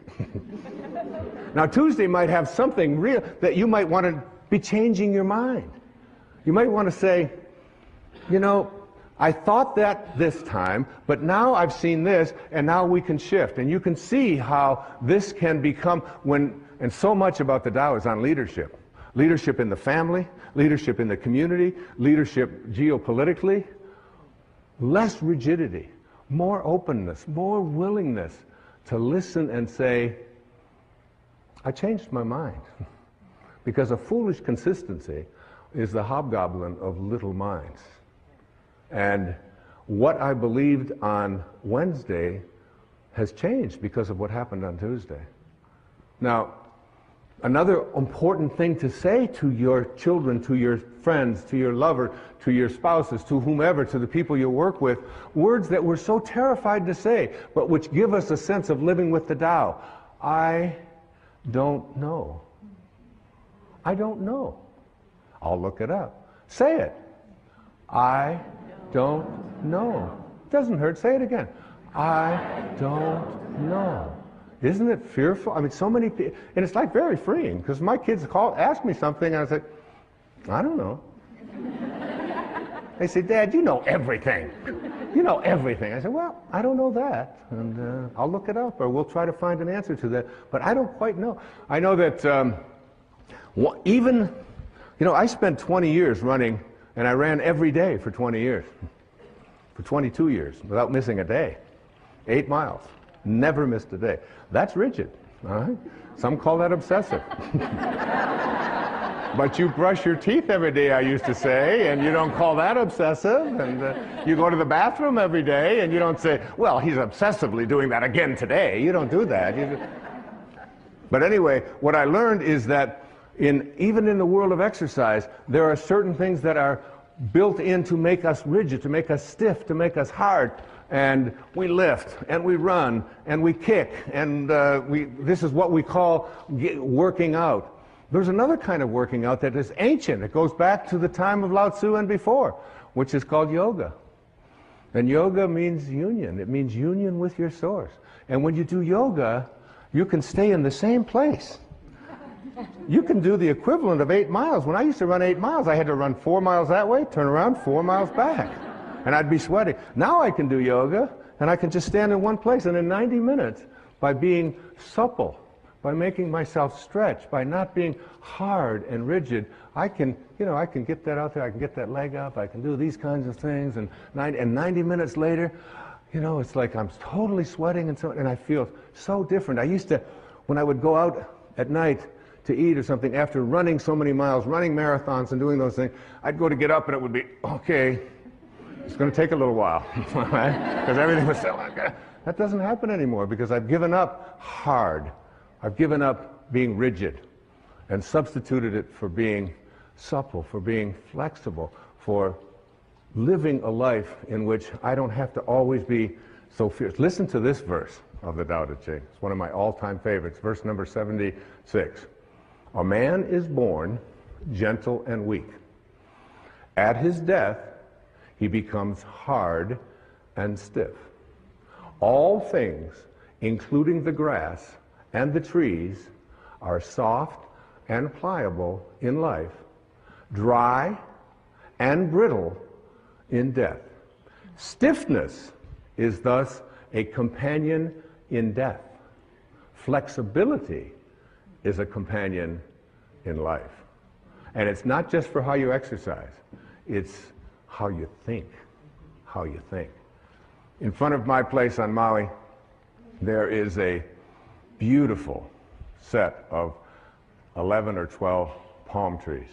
Now, Tuesday might have something real that you might want to be changing your mind. You might want to say, you know, I thought that this time, but now I've seen this, and now we can shift. And you can see how this can become and so much about the Tao is on leadership. Leadership in the family, leadership in the community, leadership geopolitically. Less rigidity, more openness, more willingness to listen and say, I changed my mind. Because a foolish consistency is the hobgoblin of little minds. And what I believed on Wednesday has changed because of what happened on Tuesday. Now, another important thing to say to your children, to your friends, to your lover, to your spouses, to whomever, to the people you work with, words that we're so terrified to say, but which give us a sense of living with the Tao. I don't know. I don't know. I'll look it up. Say it. I don't know. Doesn't hurt. Say it again. I don't know. Isn't it fearful? I mean, so many people, and it's like very freeing, because my kids ask me something, and I say, I don't know. They say, Dad, you know everything. You know everything. I say, well, I don't know that, and I'll look it up, or we'll try to find an answer to that, but I don't quite know. I know that even, you know, I spent 20 years running, and I ran every day for 20 years, for 22 years, without missing a day. 8 miles. Never missed a day. That's rigid. All right? Some call that obsessive. But you brush your teeth every day, I used to say, and you don't call that obsessive. And you go to the bathroom every day, and you don't say, well, he's obsessively doing that again today. You don't do that. But anyway, what I learned is that even in the world of exercise, there are certain things that are built in to make us rigid, to make us stiff, to make us hard. And we lift, and we run, and we kick, and this is what we call working out. There's another kind of working out that is ancient. It goes back to the time of Lao Tzu and before, which is called yoga. And yoga means union. It means union with your source. And when you do yoga, you can stay in the same place. You can do the equivalent of 8 miles. When I used to run 8 miles, I had to run 4 miles that way, turn around, 4 miles back. And I'd be sweating. Now I can do yoga, and I can just stand in one place. And in 90 minutes, by being supple, by making myself stretch, by not being hard and rigid, I can get that out there. I can get that leg up. I can do these kinds of things. And 90 minutes later, it's like I'm totally sweating, and I feel so different. I used to, when I would go out at night to eat or something, after running so many miles, running marathons and doing those things, I'd go to get up, and it would be, okay, it's going to take a little while, right? Because everything was so, that doesn't happen anymore, because I've given up hard. I've given up being rigid and substituted it for being supple, for being flexible, for living a life in which I don't have to always be so fierce. Listen to this verse of the Tao Te Ching. It's one of my all-time favorites, verse number 76. A man is born gentle and weak. At his death, he becomes hard and stiff. All things, including the grass and the trees, are soft and pliable in life, dry and brittle in death. Stiffness is thus a companion in death. Flexibility is a companion in life. And it's not just for how you exercise, it's how you think. How you think. In front of my place on Maui, there is a beautiful set of 11 or 12 palm trees.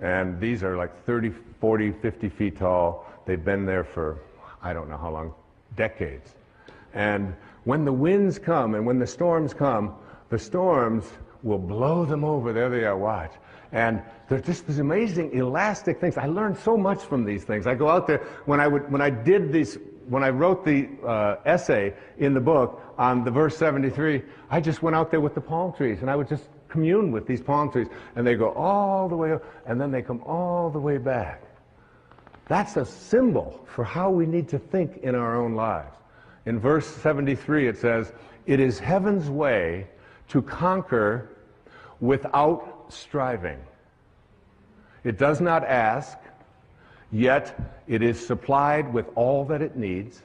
And these are like 30, 40, 50 feet tall. They've been there for, I don't know how long, decades. And when the winds come and when the storms come, the storms will blow them over. There they are, watch. And they're just these amazing elastic things. I learned so much from these things. I go out there, when I wrote the essay in the book on the verse 73, I just went out there with the palm trees, and I would just commune with these palm trees, and they go all the way up, and then they come all the way back. That's a symbol for how we need to think in our own lives. In verse 73 it says, "It is heaven's way to conquer without striving. It does not ask, yet it is supplied with all that it needs.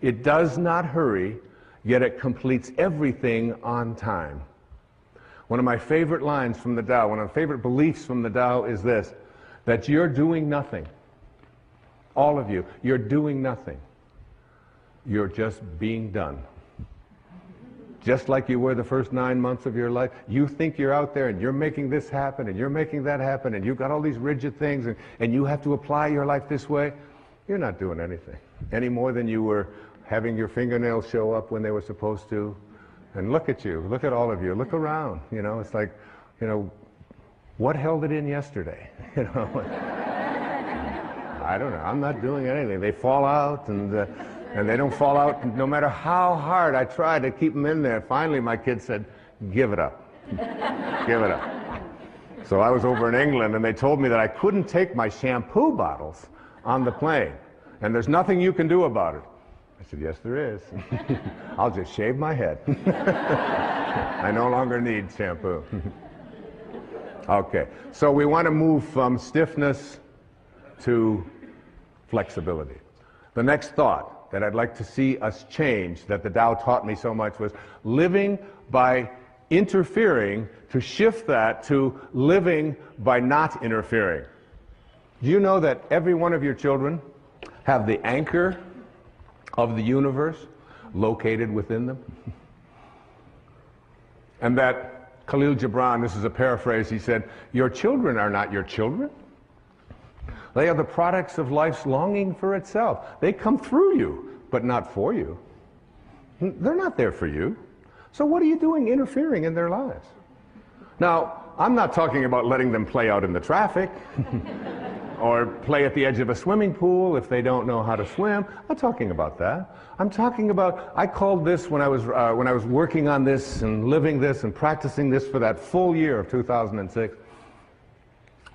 It does not hurry, yet it completes everything on time." One of my favorite lines from the Tao, one of my favorite beliefs from the Tao is this, that you're doing nothing. All of you, you're doing nothing. You're just being done. Just like you were the first 9 months of your life. You think you're out there and you're making this happen and you're making that happen and you've got all these rigid things and you have to apply your life this way. You're not doing anything. Any more than you were having your fingernails show up when they were supposed to. And look at you. Look at all of you. Look around. You know, it's like, you know, what held it in yesterday? You know, I don't know. I'm not doing anything. They fall out and they don't fall out no matter how hard I try to keep them in there. Finally, my kid said, "Give it up. Give it up." So I was over in England, and they told me that I couldn't take my shampoo bottles on the plane. And there's nothing you can do about it. I said, "Yes, there is. I'll just shave my head. I no longer need shampoo." Okay, so we want to move from stiffness to flexibility. The next thought that I'd like to see us change, that the Tao taught me so much, was living by interfering, to shift that to living by not interfering. Do you know that every one of your children have the anchor of the universe located within them? And that Khalil Gibran, this is a paraphrase, he said, "Your children are not your children. They are the products of life's longing for itself. They come through you, but not for you. They're not there for you. So what are you doing interfering in their lives?" Now, I'm not talking about letting them play out in the traffic or play at the edge of a swimming pool if they don't know how to swim. I'm not talking about that. I'm talking about, I called this when I was working on this and living this and practicing this for that full year of 2006,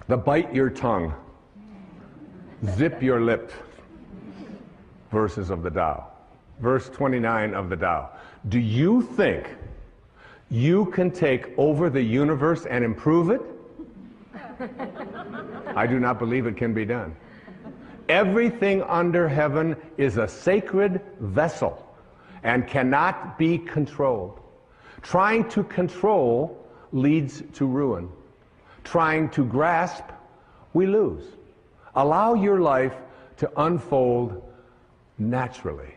the bite your tongue, zip your lip verses of the Tao. Verse 29 of the Tao. Do you think you can take over the universe and improve it? I do not believe it can be done. Everything under heaven is a sacred vessel and cannot be controlled. Trying to control leads to ruin. Trying to grasp, we lose. Allow your life to unfold naturally.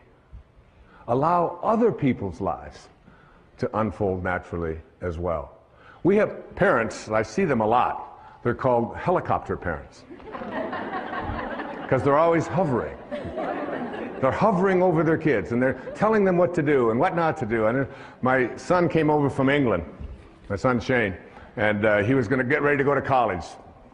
Allow other people's lives to unfold naturally as well. We have parents, I see them a lot. They're called helicopter parents. Because they're always hovering. They're hovering over their kids and they're telling them what to do and what not to do. And my son came over from England, my son Shane, and he was going to get ready to go to college,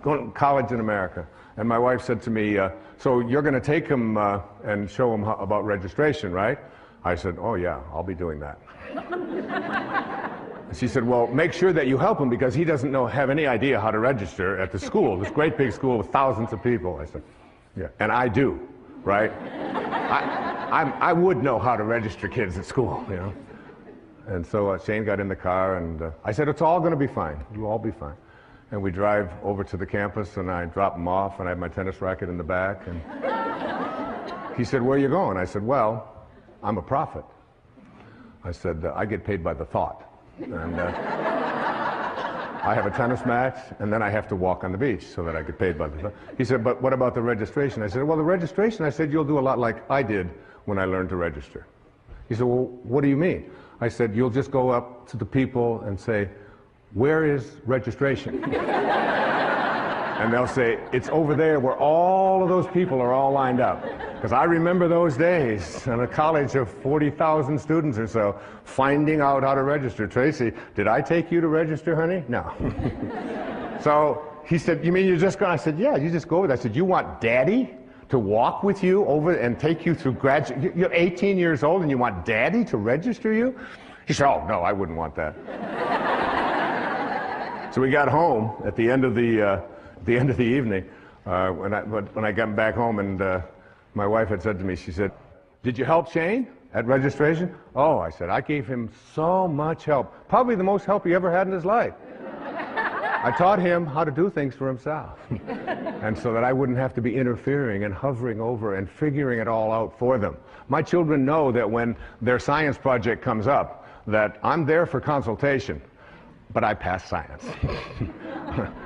in America. And my wife said to me, "So you're going to take him and show him about registration, right?" I said, "Oh yeah, I'll be doing that." She said, "Well, make sure that you help him because he doesn't have any idea how to register at the school, this great big school with thousands of people." I said, "Yeah, and I do, right? I would know how to register kids at school, you know." And so Shane got in the car, and I said, "It's all going to be fine. You'll all be fine." And we drive over to the campus, and I drop him off, and I have my tennis racket in the back. And he said, "Where are you going?" I said, "Well, I'm a prophet." I said, "I get paid by the thought. And I have a tennis match, and then I have to walk on the beach so that I get paid by the thought." He said, "But what about the registration?" I said, "Well, the registration," I said, "you'll do a lot like I did when I learned to register." He said, "Well, what do you mean?" I said, "You'll just go up to the people and say, 'Where is registration?'" And they'll say, it's over there where all of those people are all lined up. Because I remember those days in a college of 40,000 students or so, finding out how to register. Tracy, did I take you to register, honey? No. So he said, you mean you're just going? I said, yeah, you just go with it. I said, you want Daddy to walk with you over and take you through graduate? You're 18 years old and you want Daddy to register you? He said, oh, no, I wouldn't want that. So we got home at the end of the evening, when I got back home, and my wife had said to me, she said, did you help Shane at registration? Oh, I said, I gave him so much help. Probably the most help he ever had in his life. I taught him how to do things for himself. And so that I wouldn't have to be interfering and hovering over and figuring it all out for them. My children know that when their science project comes up, that I'm there for consultation, but I passed science.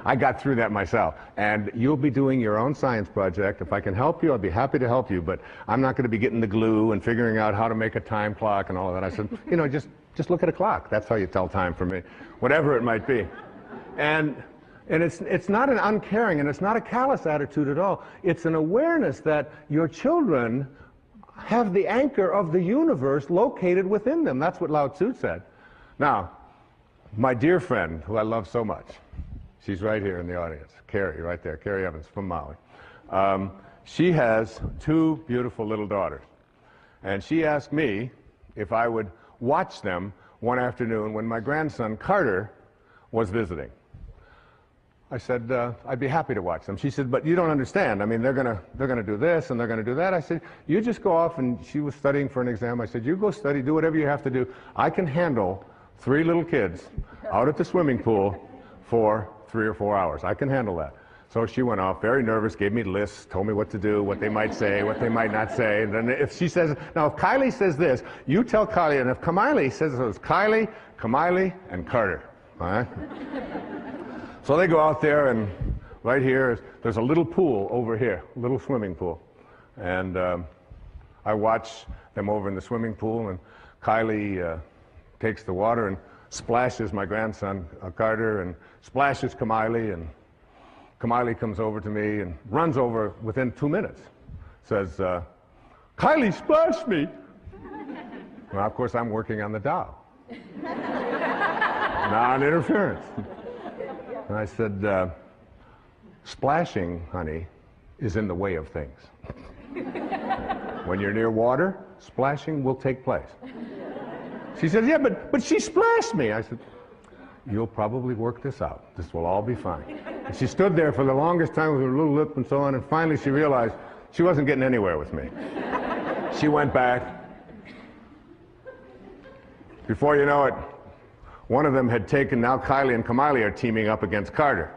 I got through that myself. And you'll be doing your own science project. If I can help you, I'll be happy to help you, but I'm not going to be getting the glue and figuring out how to make a time clock and all of that. I said, you know, just look at a clock. That's how you tell time for me, whatever it might be. And it's not an uncaring, and it's not a callous attitude at all. It's an awareness that your children have the anchor of the universe located within them. That's what Lao Tzu said. Now, my dear friend, who I love so much, she's right here in the audience, Carrie, right there, Carrie Evans from Maui. She has two beautiful little daughters. And she asked me if I would watch them one afternoon when my grandson, Carter, was visiting. I said, I'd be happy to watch them. She said, but you don't understand. I mean, they're gonna do this and they're gonna do that. I said, you just go off, and she was studying for an exam. I said, you go study, do whatever you have to do. I can handle 3 little kids out at the swimming pool for 3 or 4 hours. I can handle that. So she went off, very nervous, gave me lists, told me what to do, what they might say, what they might not say. And then if she says, now if Kylie says this, you tell Kylie, and if Kamiley says it was Kylie, Kamiley, and Carter. All right? So they go out there, and right here, there's a little pool over here, a little swimming pool. And I watch them over in the swimming pool, and Kylie takes the water and splashes my grandson, Carter, and splashes Kamiley, and Kamiley comes over to me and runs over within 2 minutes. Says, Kylie splashed me. Well, of course, I'm working on the Tao. Non-interference. And I said, splashing, honey, is in the way of things. When you're near water, splashing will take place. She said, yeah, but she splashed me. I said, you'll probably work this out. This will all be fine. And she stood there for the longest time with her little lip and so on, and finally she realized she wasn't getting anywhere with me. She went back. Before you know it, one of them had taken, now Kylie and Kamiley are teaming up against Carter.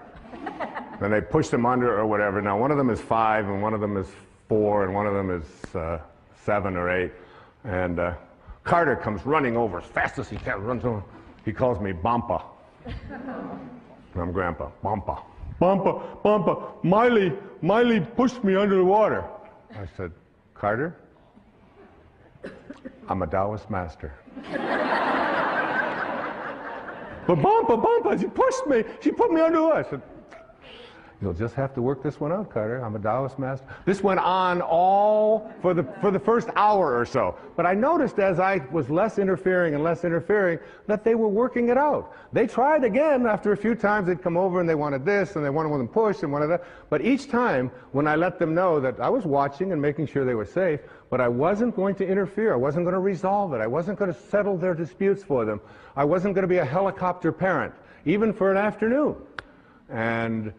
And they pushed him under or whatever. Now one of them is 5, and one of them is 4, and one of them is 7 or 8. And Carter comes running over as fast as he can, runs over. He calls me Bampa. I'm Grandpa. Bampa. Bampa, Bampa, Miley pushed me under the water. I said, Carter, I'm a Taoist master. But Bampa, she pushed me. She put me under the water. I said, you'll just have to work this one out, Carter. I'm a Taoist master. This went on all for the first hour or so. But I noticed as I was less interfering and less interfering that they were working it out. They tried again after a few times. They'd come over and they wanted this and they wanted them pushed and wanted that. But each time when I let them know that I was watching and making sure they were safe, but I wasn't going to interfere. I wasn't going to resolve it. I wasn't going to settle their disputes for them. I wasn't going to be a helicopter parent, even for an afternoon. And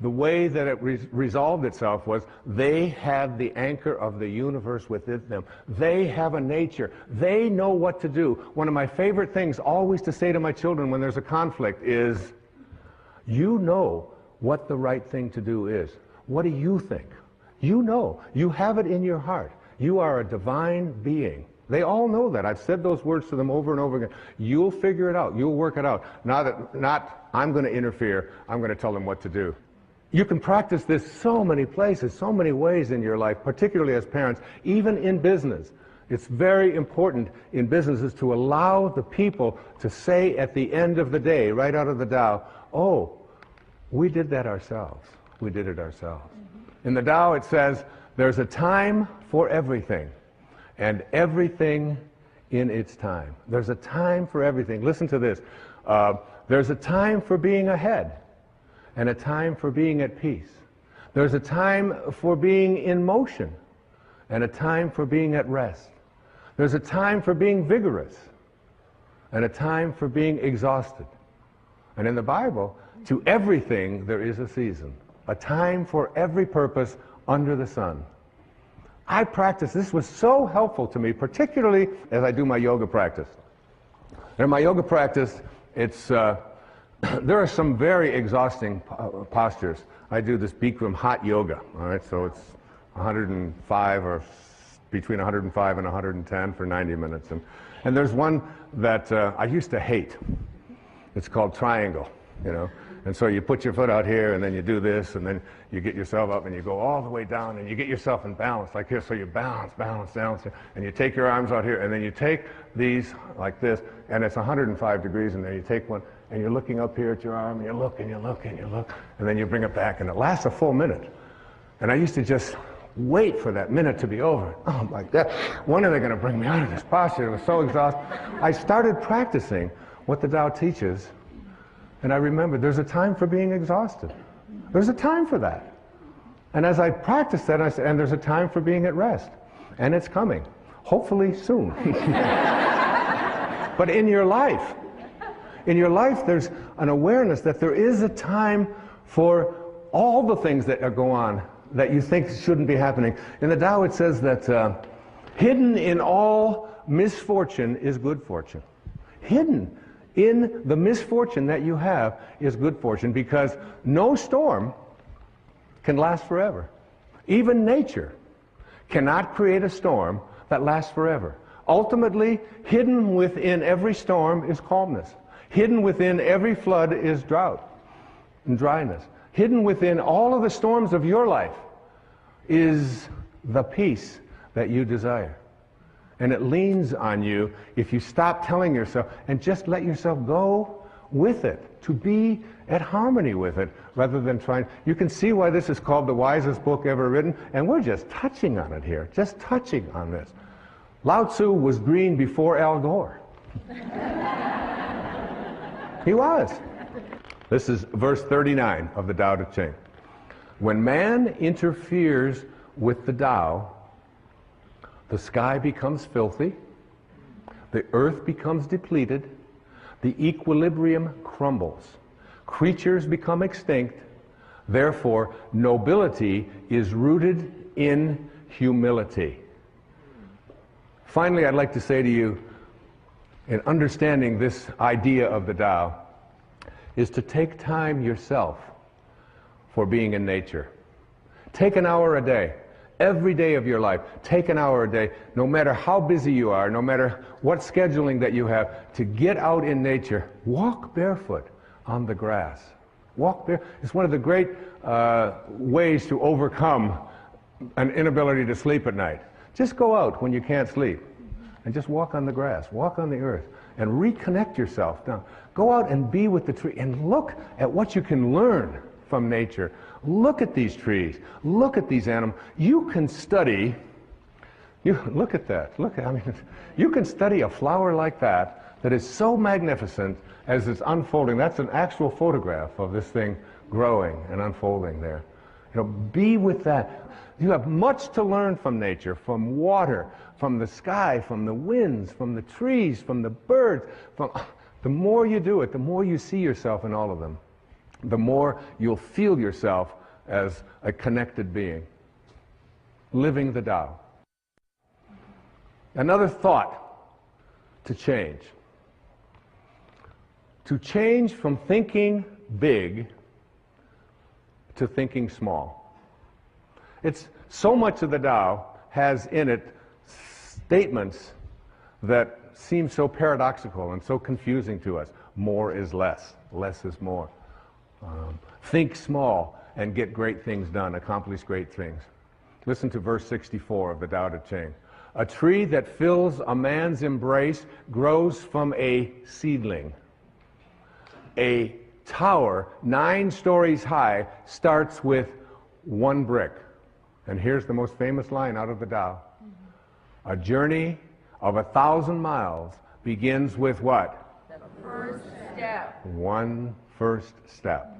the way that it resolved itself was they had the anchor of the universe within them. They have a nature. They know what to do. One of my favorite things always to say to my children when there's a conflict is, you know what the right thing to do is. What do you think? You know. You have it in your heart. You are a divine being. They all know that. I've said those words to them over and over again. You'll figure it out. You'll work it out. Not I'm going to interfere. I'm going to tell them what to do. You can practice this so many places, so many ways in your life, particularly as parents, even in business. It's very important in businesses to allow the people to say at the end of the day, right out of the Tao, oh, we did that ourselves. we did it ourselves. In the Tao it says, there's a time for everything, and everything in its time. There's a time for everything. Listen to this. There's a time for being ahead, and a time for being at peace. There's a time for being in motion, and a time for being at rest. There's a time for being vigorous, and a time for being exhausted. And in the Bible, to everything there is a season, a time for every purpose under the sun. I practice, this was so helpful to me, particularly as I do my yoga practice. In my yoga practice, it's, there are some very exhausting postures. I do this Bikram hot yoga, all right, so it's 105 or between 105 and 110 for 90 minutes. And there's one that I used to hate. It's called triangle, you know. And so you put your foot out here, and then you do this, and then you get yourself up, and you go all the way down, and you get yourself in balance like this. So you balance, and you take your arms out here, and then you take these like this, and it's 105 degrees, and then you take one, and you're looking up here at your arm, and you look, and you look, and you look, and then you bring it back, and it lasts a full minute. And I used to just wait for that minute to be over. Oh my God, when are they going to bring me out of this posture? It was so exhausting. I started practicing what the Tao teaches, and I remembered there's a time for being exhausted. There's a time for that. And as I practiced that, I said, and there's a time for being at rest. And it's coming. Hopefully soon. But in your life, there's an awareness that there is a time for all the things that go on that you think shouldn't be happening. In the Tao it says that hidden in all misfortune is good fortune. Hidden in the misfortune that you have is good fortune, because no storm can last forever. Even nature cannot create a storm that lasts forever. Ultimately, hidden within every storm is calmness. Hidden within every flood is drought and dryness. Hidden within all of the storms of your life is the peace that you desire. And it leans on you if you stop telling yourself and just let yourself go with it, to be at harmony with it, rather than trying. You can see why this is called the wisest book ever written, and we're just touching on it here, just touching on this. Lao Tzu was green before Al Gore. He was. This is verse 39 of the Tao Te Ching. When man interferes with the Tao, the sky becomes filthy, the earth becomes depleted, the equilibrium crumbles, creatures become extinct, therefore nobility is rooted in humility. Finally, I'd like to say to you, in understanding this idea of the Tao, is to take time yourself for being in nature. Take an hour a day. Every day of your life, take an hour a day, no matter how busy you are, no matter what scheduling that you have, to get out in nature. Walk barefoot on the grass. Walk barefoot. It's one of the great ways to overcome an inability to sleep at night. Just go out when you can't sleep and just walk on the grass, walk on the earth, and reconnect yourself down. Go out and be with the tree and look at what you can learn from nature. Look at these trees. Look at these animals. You can study. Look at that. You can study a flower like that is so magnificent as it's unfolding. That's an actual photograph of this thing growing and unfolding there. You know, be with that. You have much to learn from nature, from water, from the sky, from the winds, from the trees, from the birds. The more you do it, the more you see yourself in all of them, the more you'll feel yourself as a connected being, living the Tao. Another thought to change. To change from thinking big to thinking small. It's so much of the Tao has in it statements that seem so paradoxical and so confusing to us. More is less. Less is more. Think small and get great things done, accomplish great things. Listen to verse 64 of the Tao Te Ching. A tree that fills a man's embrace grows from a seedling. A tower 9 stories high starts with 1 brick. And here's the most famous line out of the Tao. A journey of 1,000 miles begins with what? The first step. 1 first step.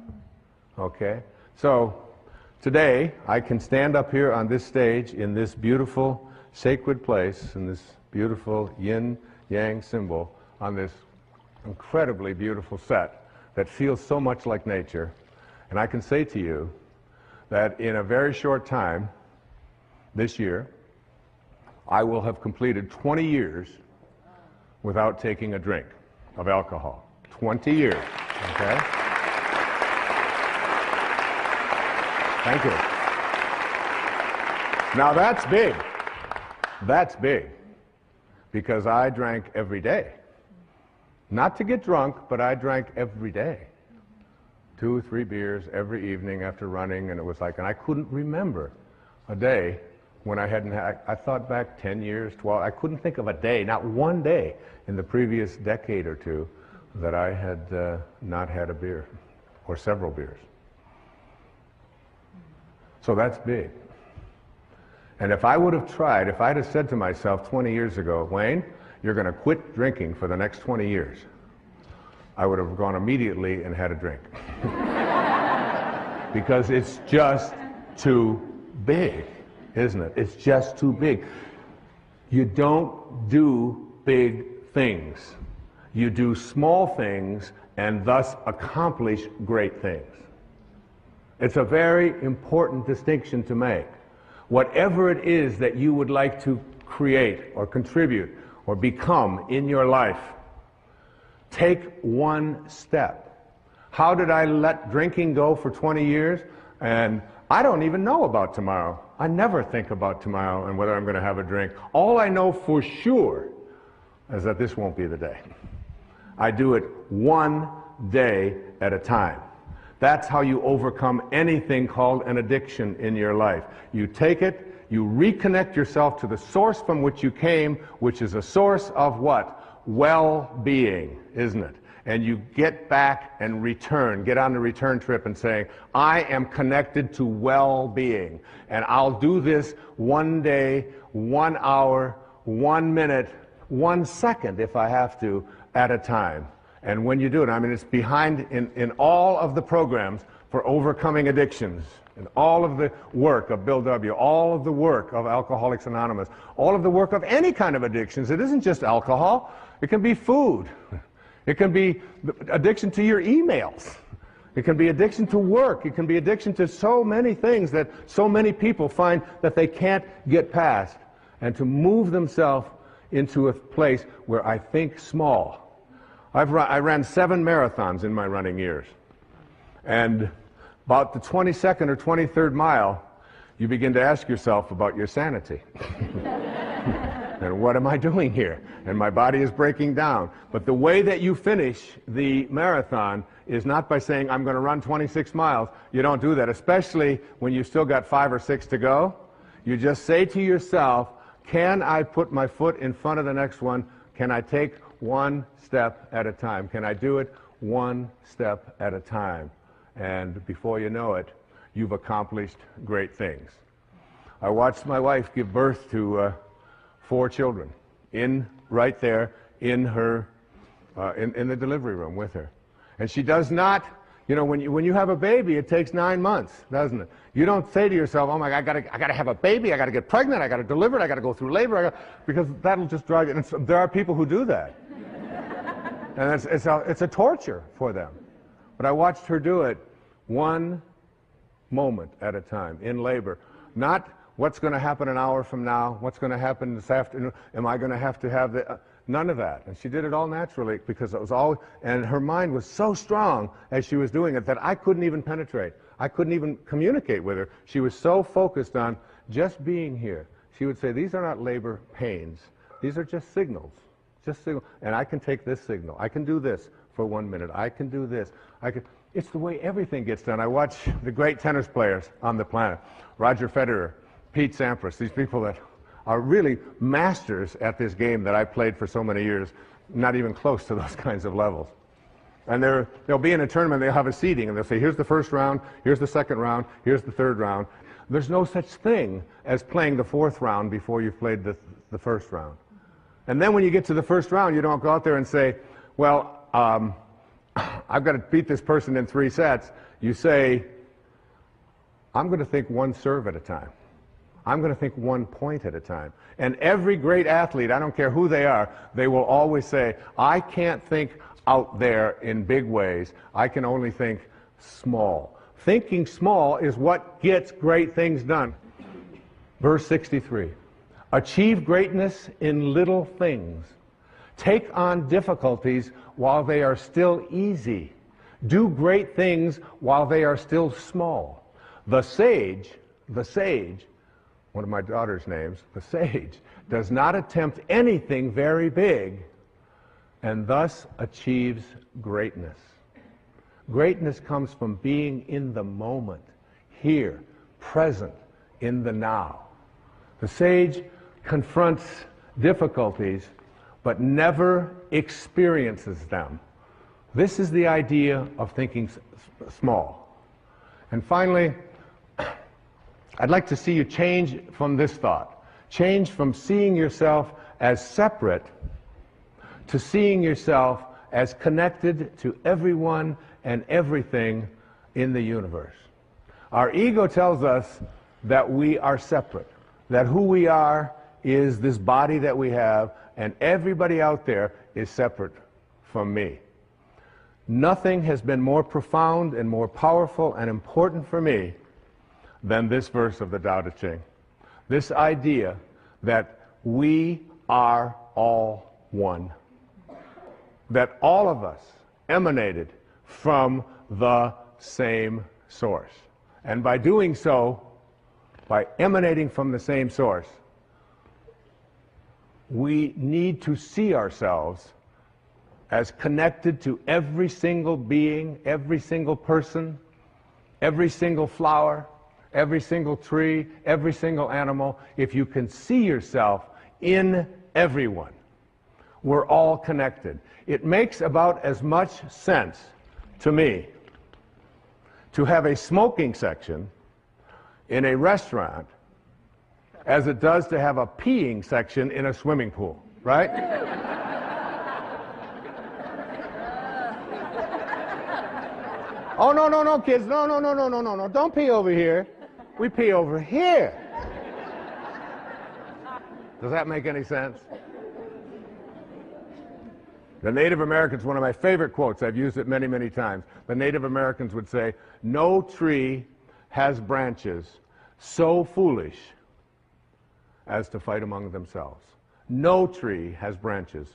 Okay? So today I can stand up here on this stage in this beautiful sacred place, in this beautiful yin-yang symbol, on this incredibly beautiful set that feels so much like nature. And I can say to you that in a very short time, this year, I will have completed 20 years without taking a drink of alcohol. 20 years, okay? Thank you. Now that's big. That's big. Because I drank every day. Not to get drunk, but I drank every day. 2 or 3 beers every evening after running, and it was like, and I couldn't remember a day when I hadn't had, I thought back 10 years, 12, I couldn't think of a day, not one day in the previous decade or two that I had not had a beer, or several beers. So that's big. And if I would have tried, if I'd have said to myself 20 years ago, Wayne, you're going to quit drinking for the next 20 years, I would have gone immediately and had a drink. Because it's just too big, isn't it? It's just too big. You don't do big things. You do small things and thus accomplish great things. It's a very important distinction to make. Whatever it is that you would like to create or contribute or become in your life, take 1 step. How did I let drinking go for 20 years? And I don't even know about tomorrow. I never think about tomorrow and whether I'm going to have a drink. All I know for sure is that this won't be the day. I do it 1 day at a time. That's how you overcome anything called an addiction in your life. You take it, you reconnect yourself to the source from which you came, which is a source of what? Well-being, isn't it? And you get back and return, get on the return trip and saying, I am connected to well-being. And I'll do this 1 day, 1 hour, 1 minute, 1 second, if I have to, at a time. And when you do it, I mean, it's behind in all of the programs for overcoming addictions, and all of the work of Bill W., all of the work of Alcoholics Anonymous, all of the work of any kind of addictions. It isn't just alcohol. It can be food. It can be addiction to your emails. It can be addiction to work. It can be addiction to so many things that so many people find that they can't get past. And to move themselves into a place where I think small. I ran 7 marathons in my running years. And about the 22nd or 23rd mile, you begin to ask yourself about your sanity. And what am I doing here? And my body is breaking down. But the way that you finish the marathon is not by saying, I'm going to run 26 miles. You don't do that, especially when you've still got 5 or 6 to go. You just say to yourself, can I put my foot in front of the next one? Can I take 1 step at a time? Can I do it 1 step at a time? And before you know it, you've accomplished great things. I watched my wife give birth to 4 children, right there in her, in the delivery room with her. And she does not, you know, when you have a baby, it takes 9 months, doesn't it? You don't say to yourself, oh my God, I gotta have a baby, I gotta get pregnant, I gotta deliver it, I gotta go through labor, because that'll just drive you. And there are people who do that. And it's a torture for them. But I watched her do it 1 moment at a time in labor. Not what's going to happen an hour from now, what's going to happen this afternoon, am I going to have the... none of that. And she did it all naturally because it was all... And her mind was so strong as she was doing it that I couldn't even penetrate. I couldn't even communicate with her. She was so focused on just being here. She would say, these are not labor pains. These are just signals. Just signal. And I can take this signal. I can do this for 1 minute. I can do this. It's the way everything gets done. I watch the great tennis players on the planet. Roger Federer, Pete Sampras, these people that are really masters at this game that I played for so many years, not even close to those kinds of levels. And they'll be in a tournament, they'll have a seeding, and they'll say, here's the first round, here's the second round, here's the third round. There's no such thing as playing the fourth round before you've played the first round. And then when you get to the first round, you don't go out there and say, well, I've got to beat this person in 3 sets. You say, I'm going to think one serve at a time. I'm going to think 1 point at a time. And every great athlete, I don't care who they are, they will always say, I can't think out there in big ways. I can only think small. Thinking small is what gets great things done. Verse 63, achieve greatness in little things. Take on difficulties while they are still easy. Do great things while they are still small. The sage, one of my daughter's names, the sage, does not attempt anything very big and thus achieves greatness. Greatness comes from being in the moment, here, present, in the now. The sage confronts difficulties but never experiences them. This is the idea of thinking small. And finally, I'd like to see you change from this thought. Change from seeing yourself as separate to seeing yourself as connected to everyone and everything in the universe. Our ego tells us that we are separate, that who we are is this body that we have, and everybody out there is separate from me. Nothing has been more profound and more powerful and important for me than this verse of the Tao Te Ching. This idea that we are all one. That all of us emanated from the same source. And by doing so, by emanating from the same source, we need to see ourselves as connected to every single being, every single person, every single flower, every single tree, every single animal. If you can see yourself in everyone, we're all connected. It makes about as much sense to me to have a smoking section in a restaurant as it does to have a peeing section in a swimming pool, right? Oh, no, kids, no, don't pee over here. We pee over here. Does that make any sense? The Native Americans, one of my favorite quotes, I've used it many, many times. The Native Americans would say, no tree has branches so foolish as to fight among themselves. No tree has branches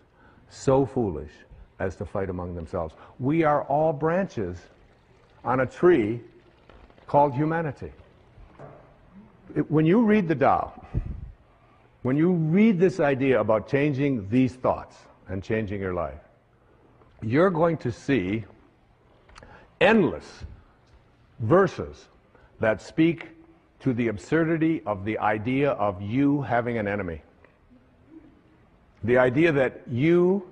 so foolish as to fight among themselves. We are all branches on a tree called humanity. When you read the Tao, when you read this idea about changing these thoughts and changing your life, you're going to see endless verses that speak to the absurdity of the idea of you having an enemy. The idea that you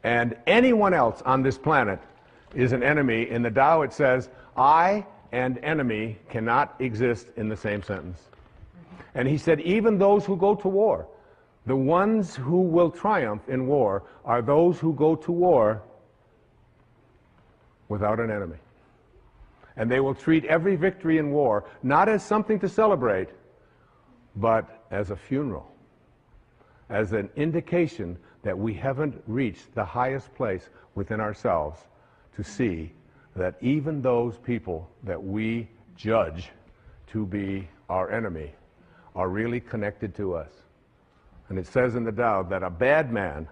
and anyone else on this planet is an enemy. In the Tao it says, I and enemy cannot exist in the same sentence. And he said, even those who go to war, the ones who will triumph in war are those who go to war without an enemy. And they will treat every victory in war not as something to celebrate, but as a funeral, as an indication that we haven't reached the highest place within ourselves to see that even those people that we judge to be our enemy are really connected to us. And it says in the Tao that a bad man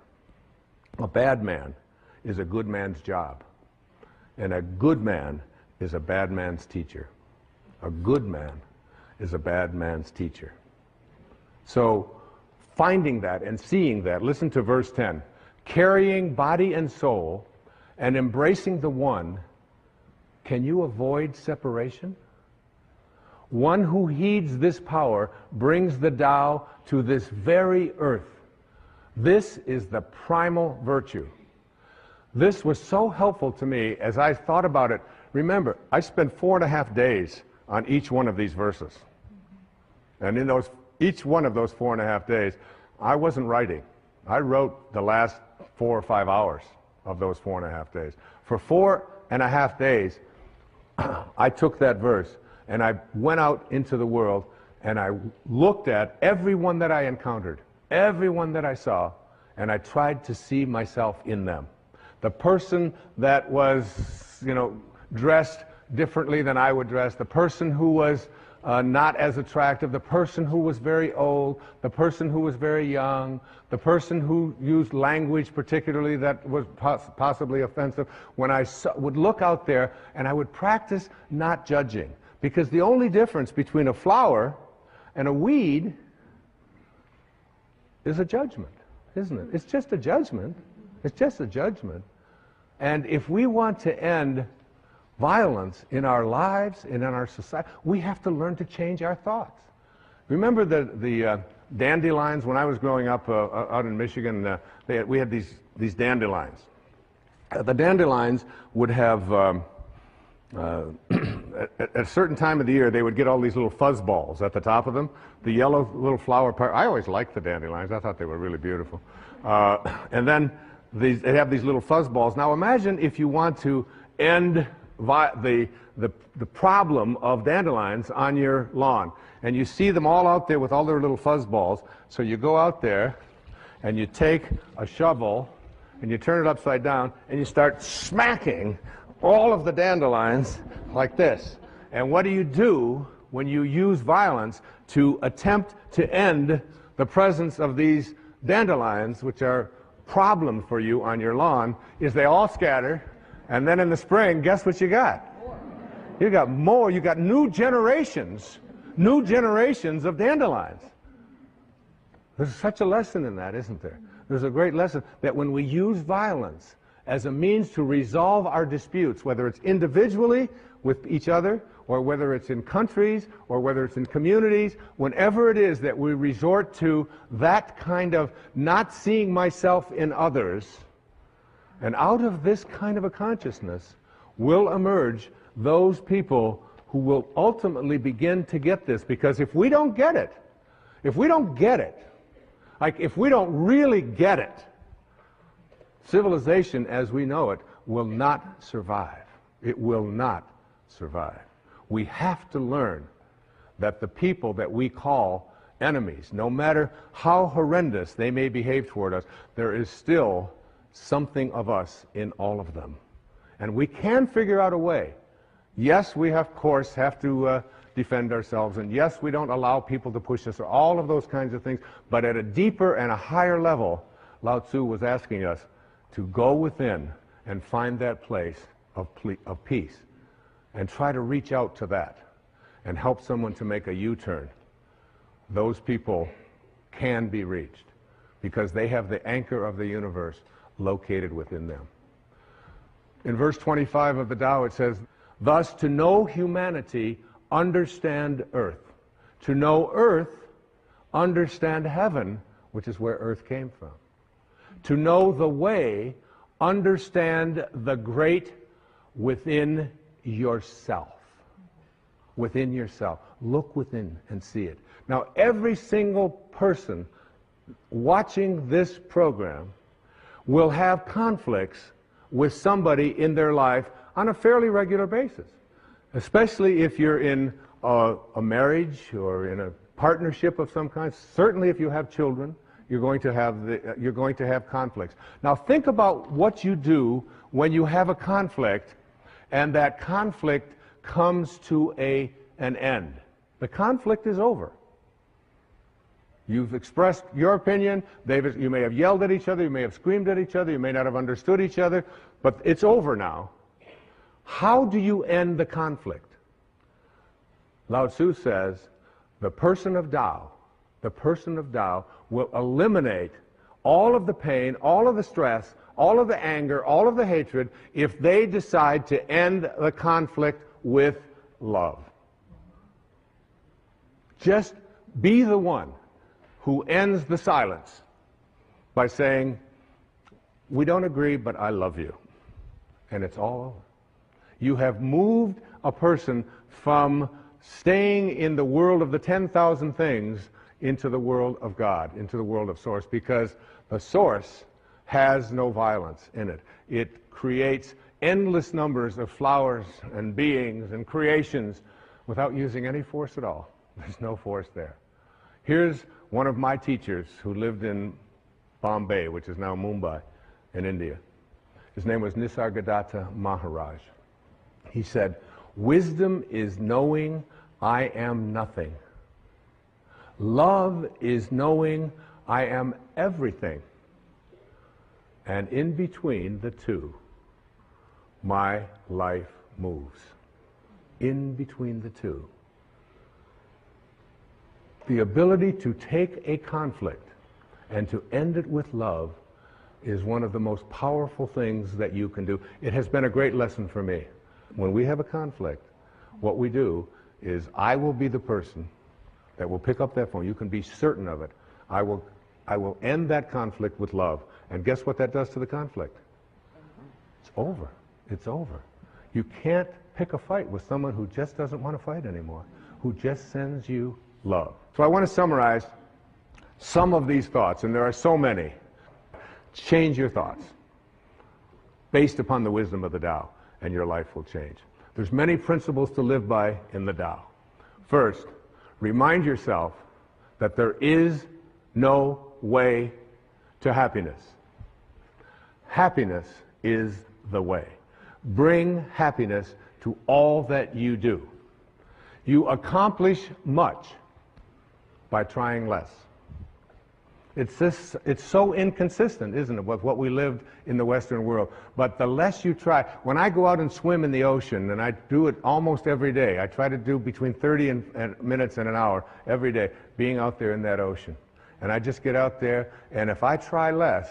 is a good man's job. And a good man is a bad man's teacher. A good man is a bad man's teacher. So finding that and seeing that, listen to verse 10. Carrying body and soul and embracing the one, can you avoid separation? One who heeds this power brings the Tao to this very earth. This is the primal virtue. This was so helpful to me as I thought about it. Remember, I spent 4.5 days on each one of these verses. And in each one of those 4.5 days, I wasn't writing. I wrote the last 4 or 5 hours of those 4.5 days. For 4.5 days, I took that verse and I went out into the world and I looked at everyone that I encountered, everyone that I saw, and I tried to see myself in them. The person that was, dressed differently than I would dress, the person who was not as attractive, the person who was very old, the person who was very young, the person who used language particularly that was possibly offensive. When I would look out there and I would practice not judging, because the only difference between a flower and a weed is a judgment, isn't it? It's just a judgment. It's just a judgment. And if we want to end violence in our lives and in our society, we have to learn to change our thoughts. Remember the dandelions? When I was growing up out in Michigan, we had these dandelions. The dandelions would have, at a certain time of the year, they would get all these little fuzz balls at the top of them. The yellow little flower part. I always liked the dandelions. I thought they were really beautiful. And then they have these little fuzz balls. Now imagine if you want to end the problem of dandelions on your lawn, and you see them all out there with all their little fuzz balls. So you go out there and you take a shovel and you turn it upside down and you start smacking all of the dandelions like this. And what do you do when you use violence to attempt to end the presence of these dandelions, which are problem for you on your lawn? Is they all scatter. And then in the spring, guess what you got? You got more. You got new generations of dandelions. There's such a lesson in that, isn't there? There's a great lesson that when we use violence as a means to resolve our disputes, whether it's individually with each other, or whether it's in countries, or whether it's in communities, whenever it is that we resort to that kind of not seeing myself in others, and out of this kind of a consciousness will emerge those people who will ultimately begin to get this. Because if we don't get it, like if we don't really get it, civilization as we know it will not survive. It will not survive. We have to learn that the people that we call enemies, no matter how horrendous they may behave toward us, there is still something of us in all of them. And we can figure out a way. Yes, we of course have to defend ourselves, and yes, we don't allow people to push us, or all of those kinds of things, but at a deeper and a higher level, Lao Tzu was asking us to go within and find that place of peace, and try to reach out to that and help someone to make a U-turn. Those people can be reached because they have the anchor of the universe located within them. In verse 25 of the Tao it says, "Thus to know humanity, understand earth. To know earth, understand heaven," which is where earth came from. To know the way, understand the great within yourself. Within yourself. Look within and see it. Now, every single person watching this program will have conflicts with somebody in their life on a fairly regular basis, especially if you're in a marriage or in a partnership of some kind. Certainly if you have children, you're going to have conflicts. Now think about what you do when you have a conflict and that conflict comes to an end. The conflict is over. You've expressed your opinion. You may have yelled at each other. You may have screamed at each other. You may not have understood each other. But it's over now. How do you end the conflict? Lao Tzu says, the person of Tao will eliminate all of the pain, all of the stress, all of the anger, all of the hatred, if they decide to end the conflict with love. Just be the one who ends the silence by saying, "We don't agree, but I love you." and it's all over. You have moved a person from staying in the world of the 10,000 things into the world of God, into the world of Source, because the Source has no violence in it. It creates endless numbers of flowers and beings and creations without using any force at all. There's no force there. Here's one of my teachers who lived in Bombay, which is now Mumbai in India. His name was Nisargadatta Maharaj. He said, "Wisdom is knowing I am nothing. Love is knowing I am everything. And in between the two, my life moves." In between the two. The ability to take a conflict and to end it with love is one of the most powerful things that you can do. It has been a great lesson for me. When we have a conflict, what we do is I will be the person that will pick up that phone. You can be certain of it. I will end that conflict with love. And guess what that does to the conflict? It's over. It's over. You can't pick a fight with someone who just doesn't want to fight anymore, who just sends you love. So I want to summarize some of these thoughts, and there are so many. Change your thoughts based upon the wisdom of the Tao, and your life will change. There's many principles to live by in the Tao. First, remind yourself that there is no way to happiness. Happiness is the way. Bring happiness to all that you do. You accomplish much by trying less. It's so inconsistent, isn't it, with what we lived in the Western world. But the less you try, when I go out and swim in the ocean, and I do it almost every day, I try to do between 30 minutes and an hour every day, being out there in that ocean. And I just get out there, and if I try less,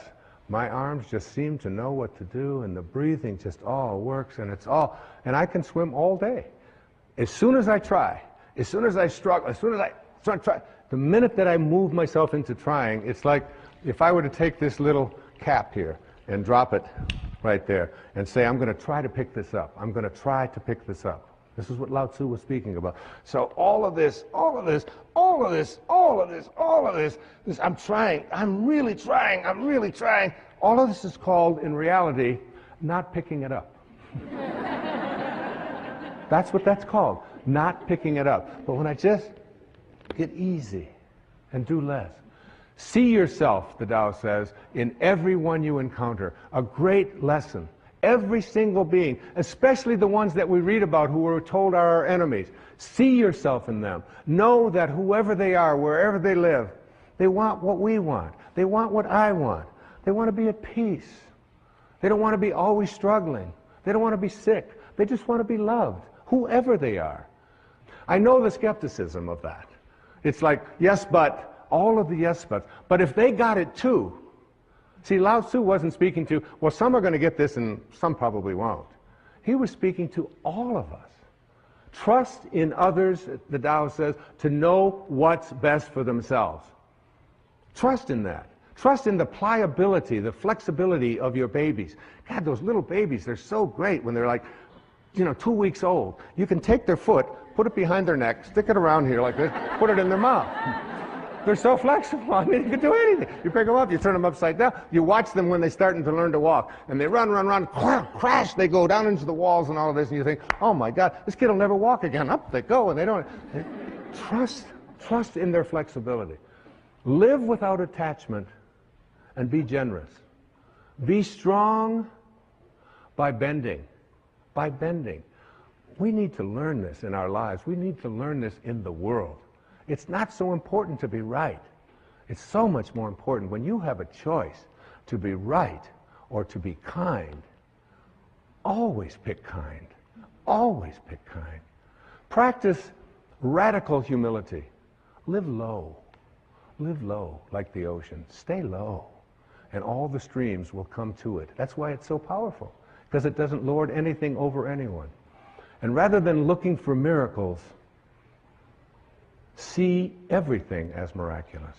my arms just seem to know what to do, and the breathing just all works, and and I can swim all day. As soon as I try, as soon as I struggle, as soon as I try, the minute that I move myself into trying, it's like if I were to take this little cap here and drop it right there and say, I'm going to try to pick this up. I'm going to try to pick this up. This is what Lao Tzu was speaking about. So all of this, I'm trying, I'm really trying. All of this is called, in reality, not picking it up. That's what that's called, not picking it up. But when I just get easy and do less. See yourself, the Tao says, in everyone you encounter. A great lesson. Every single being, especially the ones that we read about who we're told are our enemies. See yourself in them. Know that whoever they are, wherever they live, they want what we want. They want what I want. They want to be at peace. They don't want to be always struggling. They don't want to be sick. They just want to be loved, whoever they are. I know the skepticism of that. It's like, yes, but, all of the yes, buts. But if they got it too, see, Lao Tzu wasn't speaking to, well, some are going to get this and some probably won't. He was speaking to all of us. Trust in others, the Tao says, to know what's best for themselves. Trust in that. Trust in the pliability, the flexibility of your babies. God, those little babies, they're so great when they're like, 2 weeks old. You can take their foot, put it behind their neck, stick it around here like this, put it in their mouth. They're so flexible. I mean, you can do anything. You pick them up, you turn them upside down. You watch them when they're starting to learn to walk. And they run, crash, they go down into the walls and all of this. And you think, oh my God, this kid will never walk again. Up they go, and they don't. Trust in their flexibility. Live without attachment and be generous. Be strong by bending. By bending. We need to learn this in our lives. We need to learn this in the world. It's not so important to be right. It's so much more important when you have a choice to be right or to be kind. Always pick kind. Always pick kind. Practice radical humility. Live low. Live low like the ocean. Stay low. And all the streams will come to it. That's why it's so powerful, because it doesn't lord anything over anyone. And rather than looking for miracles, see everything as miraculous.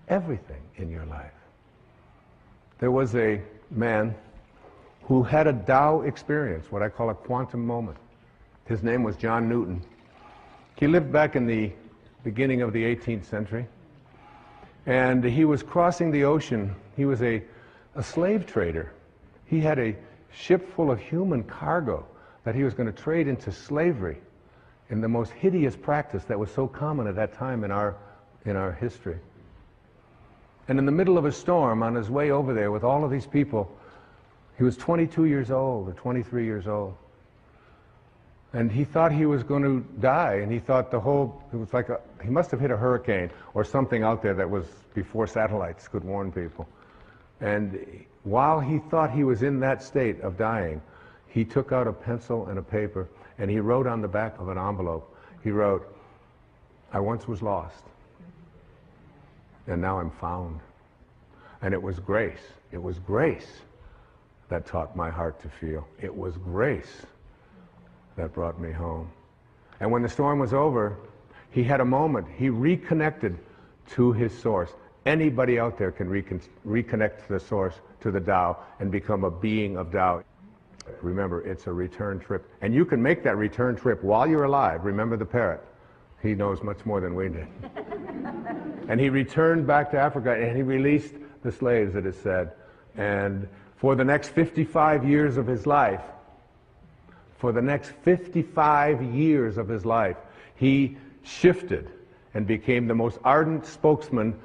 Everything in your life. There was a man who had a Tao experience, what I call a quantum moment. His name was John Newton. He lived back in the beginning of the 18th century, and he was crossing the ocean. He was a slave trader. He had a ship full of human cargo that he was going to trade into slavery in the most hideous practice that was so common at that time in our history. And in the middle of a storm, on his way over there with all of these people, he was 22 years old or 23 years old. And he thought he was going to die, and he thought it was like he must have hit a hurricane or something out there that was before satellites could warn people. And while he thought he was in that state of dying, he took out a pencil and a paper, and he wrote on the back of an envelope, he wrote, "I once was lost, and now I'm found." And it was grace. It was grace that taught my heart to feel. It was grace that brought me home. And when the storm was over, he had a moment. He reconnected to his source. Anybody out there can reconnect to the source, to the Tao, and become a being of Tao. Remember, it's a return trip. And you can make that return trip while you're alive. Remember the parrot. He knows much more than we did. And he returned back to Africa, and he released the slaves, it is said. And for the next 55 years of his life, he shifted and became the most ardent spokesman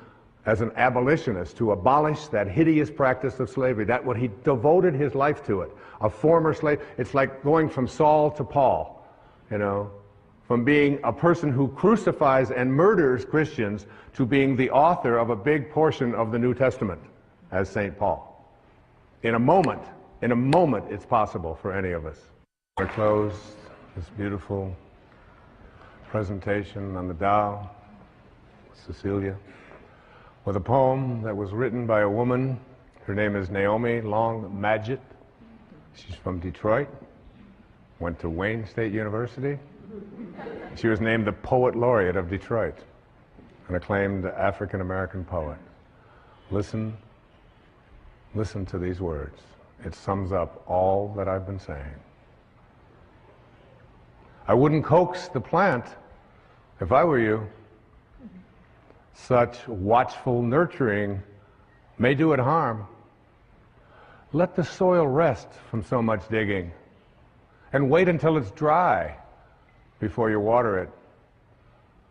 as an abolitionist to abolish that hideous practice of slavery. That's what he devoted his life to it. A former slave, it's like going from Saul to Paul, you know, from being a person who crucifies and murders Christians to being the author of a big portion of the New Testament as St. Paul. In a moment, it's possible for any of us. I close this beautiful presentation on the Tao, Cecilia, with a poem that was written by a woman. Her name is Naomi Long Madgett. She's from Detroit, went to Wayne State University. She was named the Poet Laureate of Detroit, an acclaimed African-American poet. Listen to these words. It sums up all that I've been saying. I wouldn't coax the plant if I were you. Such watchful nurturing may do it harm. Let the soil rest from so much digging, and wait until it's dry before you water it.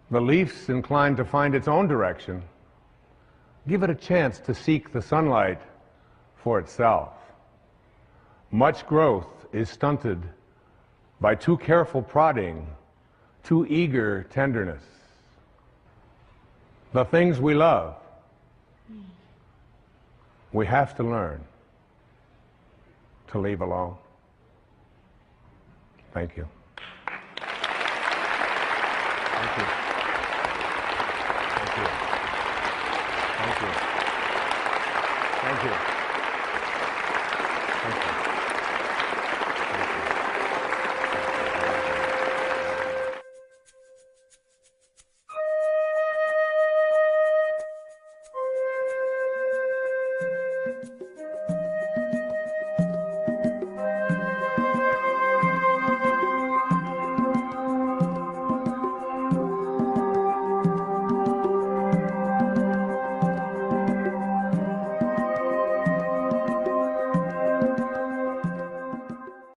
The leaf's inclined to find its own direction. Give it a chance to seek the sunlight for itself. Much growth is stunted by too careful prodding, too eager tenderness. The things we love, we have to learn to leave alone. Thank you.